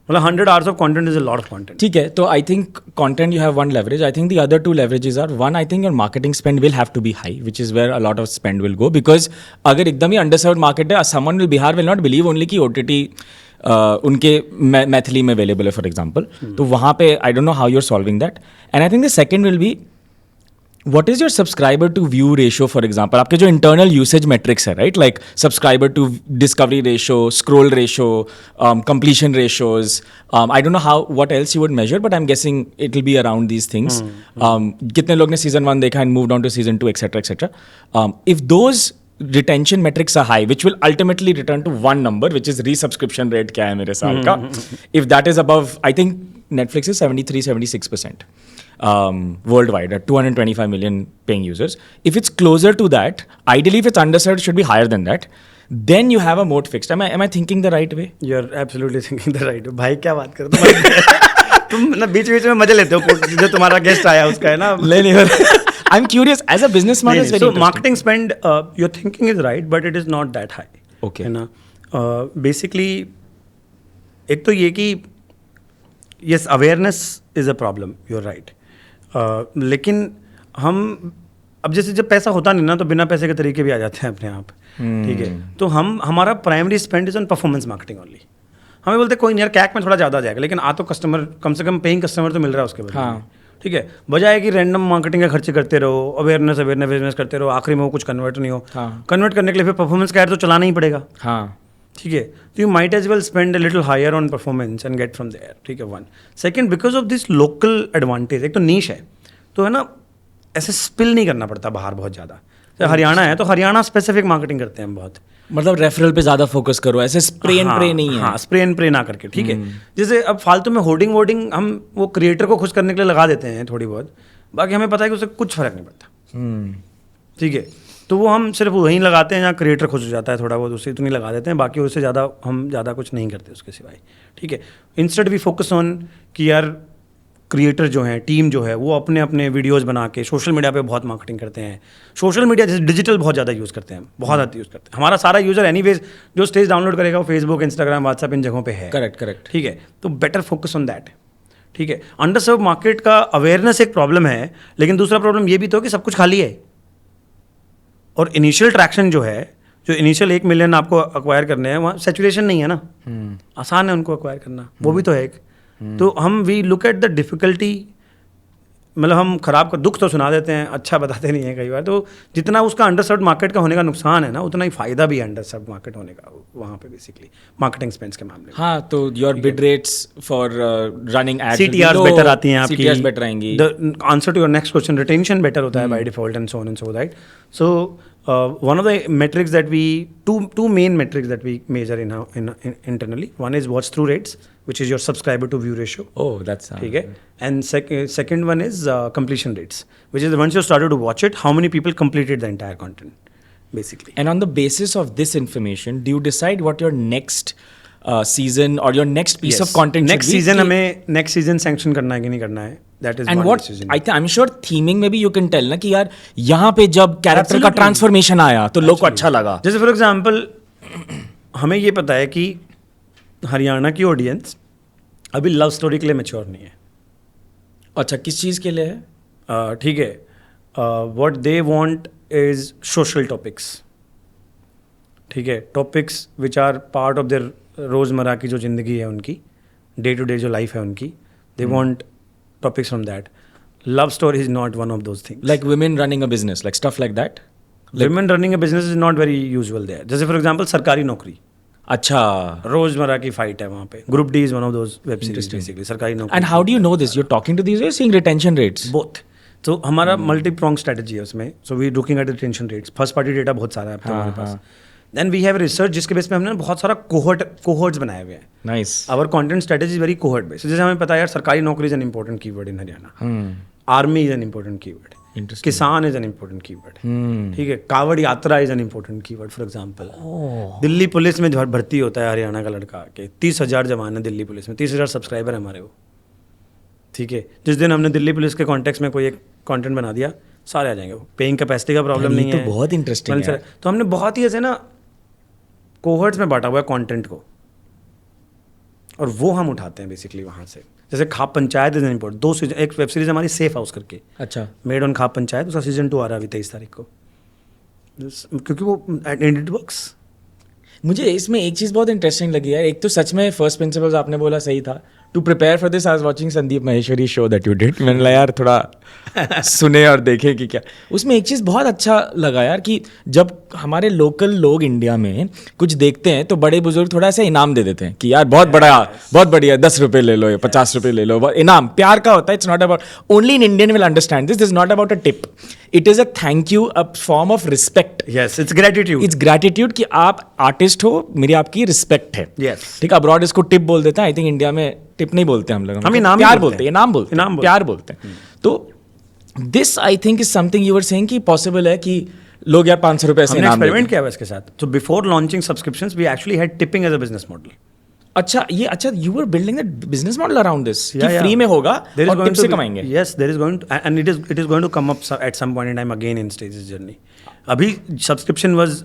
मतलब 100 hours of content is a lot of content. ठीक है, तो I think content you have one leverage, I think the other two leverages are, one, I think your marketing spend will have to be high, which is where a lot of spend will go, because अगर एकदम ही underserved market है, someone will Bihar will not believe only कि OTT उनके मैथिली में available है for example, तो वहाँ पे I don't know how you are solving that. And I think the second will be, what is your subscriber to view ratio, for example? आपके जो internal usage metrics है, right? Like subscriber to discovery ratio, scroll ratio, completion ratios. I don't know what else you would measure, but I'm guessing it will be around these things. कितने लोग ने season 1 देखा and moved on to season 2, etc., etc. If those retention metrics are high, which will ultimately return to one number, which is resubscription rate क्या है मेरे साल का. If that is above, I think Netflix is 73-76%. Worldwide at 225 million paying users. If it's closer to that, ideally if it's underserved, should be higher than that. Then you have a moat fixed. Am I thinking the right way? You're absolutely thinking the right way. भाई क्या बात कर रहे हो तुम ना बीच बीच में मजे लेते हो, जो तुम्हारा गेस्ट आया उसका है ना। नहीं I'm curious as a businessman. It's very so interesting. marketing spend, your thinking is right, but it is not that high. Okay. है ना, basically एक तो ये कि yes, awareness is a problem. You're right. लेकिन हम अब जैसे जब पैसा होता नहीं ना, तो बिना पैसे के तरीके भी आ जाते हैं अपने आप। ठीक है, तो हमारा primary spend is on performance marketing only. हमें बोलते कोई नहीं यार, कैक में थोड़ा ज़्यादा आ जाएगा, लेकिन आ तो कस्टमर, कम से कम पेइंग कस्टमर तो मिल रहा है उसके बाद। हाँ। ठीक है, बजाय कि रैंडम मार्केटिंग का खर्चे करते रहो, अवेयरनेस करते रहो, आखिरी में वो कुछ कन्वर्ट नहीं हो। कन्वर्ट करने के लिए फिर परफॉर्मेंस का ऐड तो चलाना ही पड़ेगा। हाँ, ठीक है, तो you might as well spend a little higher on performance and get from there. ठीक है, one. Second, because of this local advantage, एक तो नीश है, तो है ना, ऐसे स्पिल नहीं करना पड़ता बाहर बहुत ज़्यादा। जैसे हरियाणा है तो हरियाणा स्पेसिफिक मार्केटिंग करते हैं हम बहुत। मतलब रेफरल पे ज़्यादा फोकस करो, ऐसे स्प्रे एंड प्रे नहीं है। हाँ, स्प्रे एंड प्रे ना करके। ठीक है, जैसे अब फालतू में होर्डिंग वोर्डिंग हम वो क्रिएटर को खुश करने के लिए लगा देते हैं थोड़ी बहुत, बाकी हमें पता है कि उससे कुछ फर्क नहीं पड़ता। ठीक है, तो वो हम सिर्फ वहीं लगाते हैं जहाँ क्रिएटर खुश हो जाता है थोड़ा बहुत, उससे इतनी लगा देते हैं, बाकी उससे ज़्यादा हम ज़्यादा कुछ नहीं करते उसके सिवाय। ठीक है, इंस्टेड वी फोकस ऑन कि यार क्रिएटर जो हैं, टीम जो है, वो अपने अपने वीडियोस बना के सोशल मीडिया पे बहुत मार्केटिंग करते हैं। सोशल मीडिया जैसे डिजिटल बहुत ज़्यादा यूज़ करते हैं, बहुत ज़्यादा यूज़ करते हैं। हमारा सारा यूज़र एनीवेज जो स्टेज डाउनलोड करेगा वो फेसबुक, इंस्टाग्राम, व्हाट्सएप इन जगहों पे है। करेक्ट। ठीक है, तो बेटर फोकस ऑन दैट। ठीक है, अंडरसर्व मार्केट का अवेयरनेस एक प्रॉब्लम है, लेकिन दूसरा प्रॉब्लम ये भी तो कि सब कुछ खाली है, और इनिशियल ट्रैक्शन जो है, जो इनिशियल 1 मिलियन आपको अक्वायर करने हैं, वहाँ सेचुरेशन नहीं है ना। आसान है उनको अक्वायर करना, वो भी तो है एक। तो हम we look at the difficulty, मतलब हम खराब का दुख तो सुना देते हैं, अच्छा बताते नहीं हैं कई बार। तो जितना उसका अंडरसर्व्ड मार्केट का होने का नुकसान है ना, उतना ही फायदा भी है अंडरसर्व्ड मार्केट होने का वहाँ पे बेसिकली मार्केटिंग स्पेंड्स के मामले में। हाँ, तो your bid rates for running ads, CTRs better आती हैं आपकी, CTRs बेटर आएंगी। The answer to your next question, retention better होता है by default and so on and so that. So one of the metrics that we two main metrics that we measure in internally, one is watch through rates, which is your subscriber to view ratio. Oh, that's ठीक है, and second one is completion rates, which is once you started to watch it, how many people completed the entire content basically. And on the basis of this information, do you decide what your next season or your next piece of content next season हमें next season sanction करना है कि नहीं करना है, that is and one what decision. I'm sure theming में भी you can tell ना कि यार यहाँ पे जब कैरेक्टर का ट्रांसफॉर्मेशन आया तो लोग को अच्छा लगा। जैसे फॉर एग्जांपल हमें ये पता है कि हरियाणा की ऑडियंस अभी लव स्टोरी के लिए मैच्योर नहीं है। अच्छा, किस चीज़ के लिए है? ठीक है, what they want is social topics. ठीक है, topics which are part of their रोज़मर्रा की जो ज़िंदगी है उनकी, डे टू डे जो लाइफ है उनकी, they want topics from that. Love story is not one of those things. Like women running a business, like stuff like that? Women running a business is not very usual there. जैसे for example सरकारी नौकरी, अच्छा, रोजमर्रा की fight है वहाँ पे। Group D is one of those web series basically, सरकारी नौकरी। and how do you know this? You're talking to these, you're seeing retention rates? Both. तो हमारा मल्टी प्रॉन्ग स्ट्रेटजी है उसमें। So we looking at retention rates, first party data बहुत सारा है हमारे पास। देन वी हैव रिसर्च जिसके बेस पे हमने बहुत सारा कोहर्ट्स बनाए हुए हैं. Nice. Our content strategy is very cohort based. जैसे हमें पता है यार sarkari naukri is an important keyword in Haryana. Army is an important keyword. Interesting. Kisan is an important keyword. ठीक है. कावड़ यात्रा is an important keyword for example. Delhi police में भर्ती होता है हरियाणा का लड़का के 30,000 जवान है दिल्ली पुलिस में. 30,000 सब्सक्राइबर है हमारे वो. ठीक है. जिस दिन हमने दिल्ली पुलिस के कॉन्टेक्स्ट में कोई एक कंटेंट बना दिया सारे आ जाएंगे. वो पेइंग कैपेसिटी का प्रॉब्लम नहीं है. तो बहुत इंटरेस्टिंग है. तो हमने बहुत ही ऐसे ना कोहर्ट्स में बांटा हुआ है कंटेंट को और वो हम उठाते हैं बेसिकली वहाँ से. जैसे Khap panchayat is an important. 2 season. एक वेब सीरीज हमारी सेफ हाउस करके. अच्छा. Made on Khap panchayat. उसका सीजन 2 आ रहा है अभी 23 तारीख को. क्योंकि वो एंड इट वर्क्स. मुझे इसमें एक चीज़ बहुत इंटरेस्टिंग लगी है. एक तो सच में फर्स्ट प्रिंसिपल्स आपने बोला सही था. To prepare for this I was watching Sandeep Maheshwari show that you did. मैंने लगा यार थोड़ा सुने और देखे कि क्या. उसमें एक चीज़ बहुत अच्छा लगा यार कि जब हमारे लोकल लोग इंडिया में कुछ देखते हैं तो बड़े बुजुर्ग थोड़ा सा इनाम दे देते हैं कि यार बहुत बड़ा बहुत बढ़िया 10 रुपये ले लो या 50 रुपये ले लो. इनाम प्यार का होता है. It's not about only in Indian will understand this is not about a tip. It is a thank you, a form of respect. Yes it's gratitude. It's gratitude कि आप आर्टिस्ट हो, मेरी आपकी रिस्पेक्ट है. यस. ठीक है. Abroad इसको tip बोल देते हैं. आई थिंक इंडिया में टिप नहीं बोलते हम लोग. हम इनाम प्यार बोलते हैं. इनाम बोलते हैं. प्यार बोलते हैं. तो this I think is something you were saying कि पॉसिबल है कि लोग यार 500 रुपए से इनाम एक्सपेरिमेंट किया हुआ इसके साथ. So before launching subscriptions we actually had tipping as a business model. अच्छा you were building the business model around this कि फ्री में होगा और टिप से कमाएंगे. Yes there is going to and it is going to come up at some point in time again in stages journey. अभी subscription was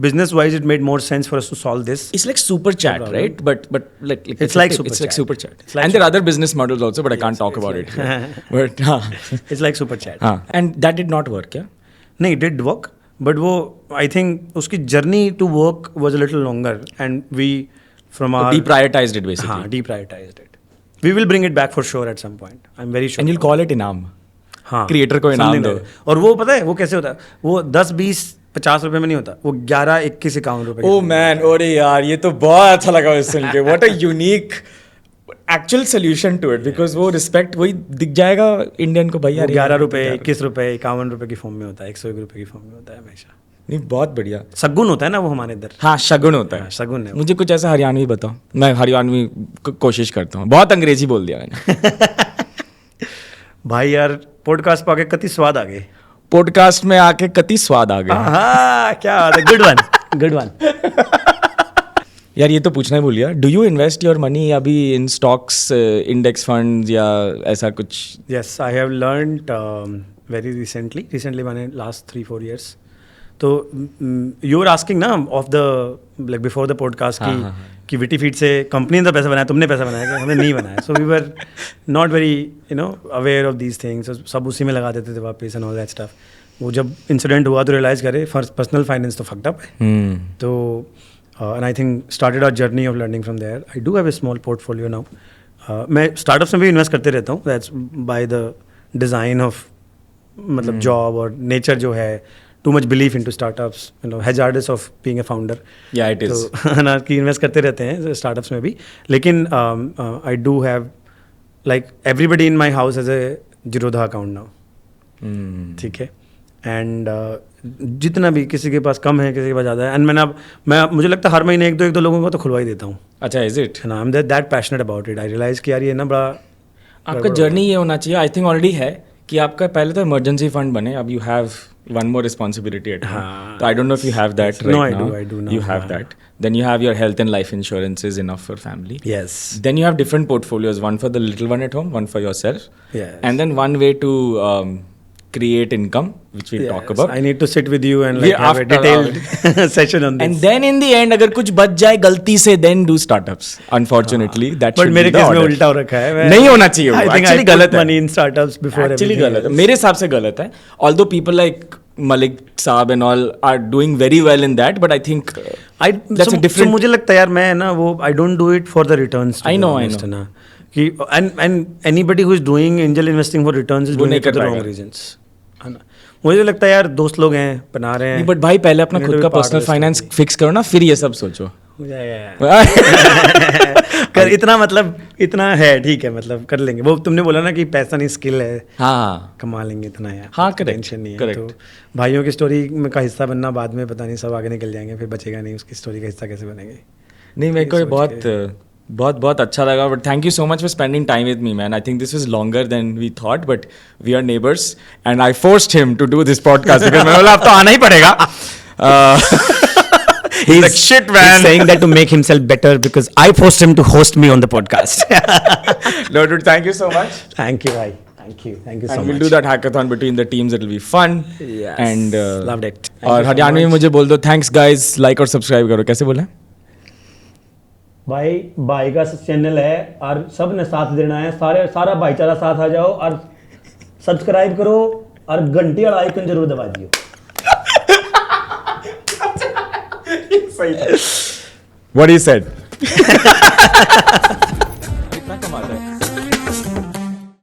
business wise it made more sense for us to solve this. It's like super chat, right? But like it's like super chat. And there are other business models also, but I can't talk about it here. But it's like super chat. And that did not work, yeah? No, it did work, but वो I think उसकी journey to work was a little longer, and we from our deprioritized it basically. हाँ, deprioritized it. We will bring it back for sure at some point. I'm very sure. And you'll call it इनाम. हाँ. Creator को इनाम दो. और वो पता है वो कैसे होता है? वो 10-20-50 रुपए में नहीं होता. वो 11-21-51 रुपए. Oh man, अरे यार ये तो बहुत अच्छा लगा मुझे सुन के. What a unique actual solution to it, because वो रिस्पेक्ट वही दिख जाएगा इंडियन को. भैया 11 रुपए 21 रुपए 51 रुपए की फॉर्म में होता है. 101 रुपए की फॉर्म में होता है हमेशा. नहीं बहुत बढ़िया. शगुन होता है ना वो हमारे इधर. हाँ शगुन होता है. शगुन है. मुझे कुछ ऐसा हरियाणवी बताओ. मैं हरियाणवी कोशिश करता हूँ. बहुत अंग्रेजी बोल दिया मैंने. भाई यार पॉडकास्ट पाके कति स्वाद आ गए. पॉडकास्ट में आके कति स्वाद आ गया. हाँ क्या बात है. Good one good one. यार ये तो पूछना ही भूल गया. Do you invest your money अभी इन स्टॉक्स, इंडेक्स फंड्स या ऐसा कुछ? Yes I have learned very recently मैंने लास्ट 3-4 years. तो यू आर आस्किंग ना of the like before the podcast कि विटी फीड से कंपनी ने तो पैसा बनाया, तुमने पैसा बनाया क्या? हमने नहीं बनाया. So we were not very aware of these things. सब उसी में लगा देते थे वापस एंड ऑल दैट स्टफ. वो जब इंसिडेंट हुआ तो रियलाइज करे पर्सनल फाइनेंस तो फक्ड अप है. तो and I think started our journey of learning from there. I do have a small portfolio now. मैं स्टार्टअप्स में भी इन्वेस्ट करते रहता हूँ. That's by the design of मतलब जॉब और नेचर जो है. too much belief into startups, hazardous of being a founder. Yeah, it is. तो ना कि इन्वेस्ट करते रहते हैं स्टार्टअप्स में भी. लेकिन I do have like everybody in my house as a Zerodha account now. ठीक है. एंड जितना भी किसी के पास कम है किसी के पास ज़्यादा है. एंड मैं मुझे लगता है हर महीने एक दो लोगों को तो खुलवा ही देता हूँ. अच्छा is it? I am that passionate about it. I realise कि यार ये ना बड़ा आपका जर्नी ये होना चाहिए. आई थिंक ऑलरेडी है कि आपका पहले तो इमरजेंसी फंड बने. अब you have one more responsibility at home. So I don't know if you have that right now. No, I do now. You have that. Then you have your health and life insurance is enough for family. Yes. Then you have different portfolios. One for the little one at home, one for yourself. Yes. And then one way to create income, which we'll talk about. I need to sit with you and like have a detailed session on this. And then in the end, अगर कुछ बच जाए गलती से, then do startups. Unfortunately, that should be the order. But मेरे case में उल्टा हो रखा है. नहीं होना चाहिए. Actually गलत है. Money in startups before Actually गलत है. मेरे हिसाब से गलत है. Although people like Malik Saab and all are doing very well in that, but I think that's a different. मुझे लगता है यार मैं ना वो I don't do it for the returns. I know. ना कि and anybody who is doing angel investing for returns is doing it for the wrong reasons. है ना. मुझे लगता है यार दोस्त लोग हैं बना रहे हैं. बट भाई पहले अपना खुद का पर्सनल फाइनेंस फिक्स करो ना, फिर ये सब सोचो. कर इतना मतलब इतना है ठीक है, मतलब कर लेंगे। वो तुमने बोला ना कि पैसा नहीं स्किल है, हाँ कमा लेंगे इतना यार। हाँ, correct, टेंशन नहीं है। correct. तो भाइयों की स्टोरी में का हिस्सा बनना बाद में पता नहीं सब आगे निकल जाएंगे, फिर बचेगा नहीं, उसकी स्टोरी का हिस्सा कैसे बनेंगे। नहीं मेरे को ये सोच बहुत बहुत बहुत अच्छा लगा, but thank you so much for spending time with me man. I think this was longer than we thought, but we are neighbours and I forced him to do this podcast because मैं बोला अब तो आना ही पड़ेगा। He's like, shit, man. He's saying that to make himself better because I forced him to host me on the podcast. No dude, thank you so much. Thank you, bhai. Thank you so And much. we'll do that hackathon between the teams. It'll be fun. Yes. And Loved it. Thank you और so Haryanvi में much. मुझे बोल दो thanks guys, like और subscribe करो। कैसे बोला? भाई भाई का चैनल है और सब ने साथ देना है, सारा भाईचारा साथ आ जाओ और सब्सक्राइब करो और घंटी वाला आइकन जरूर दबा दियो। What he said.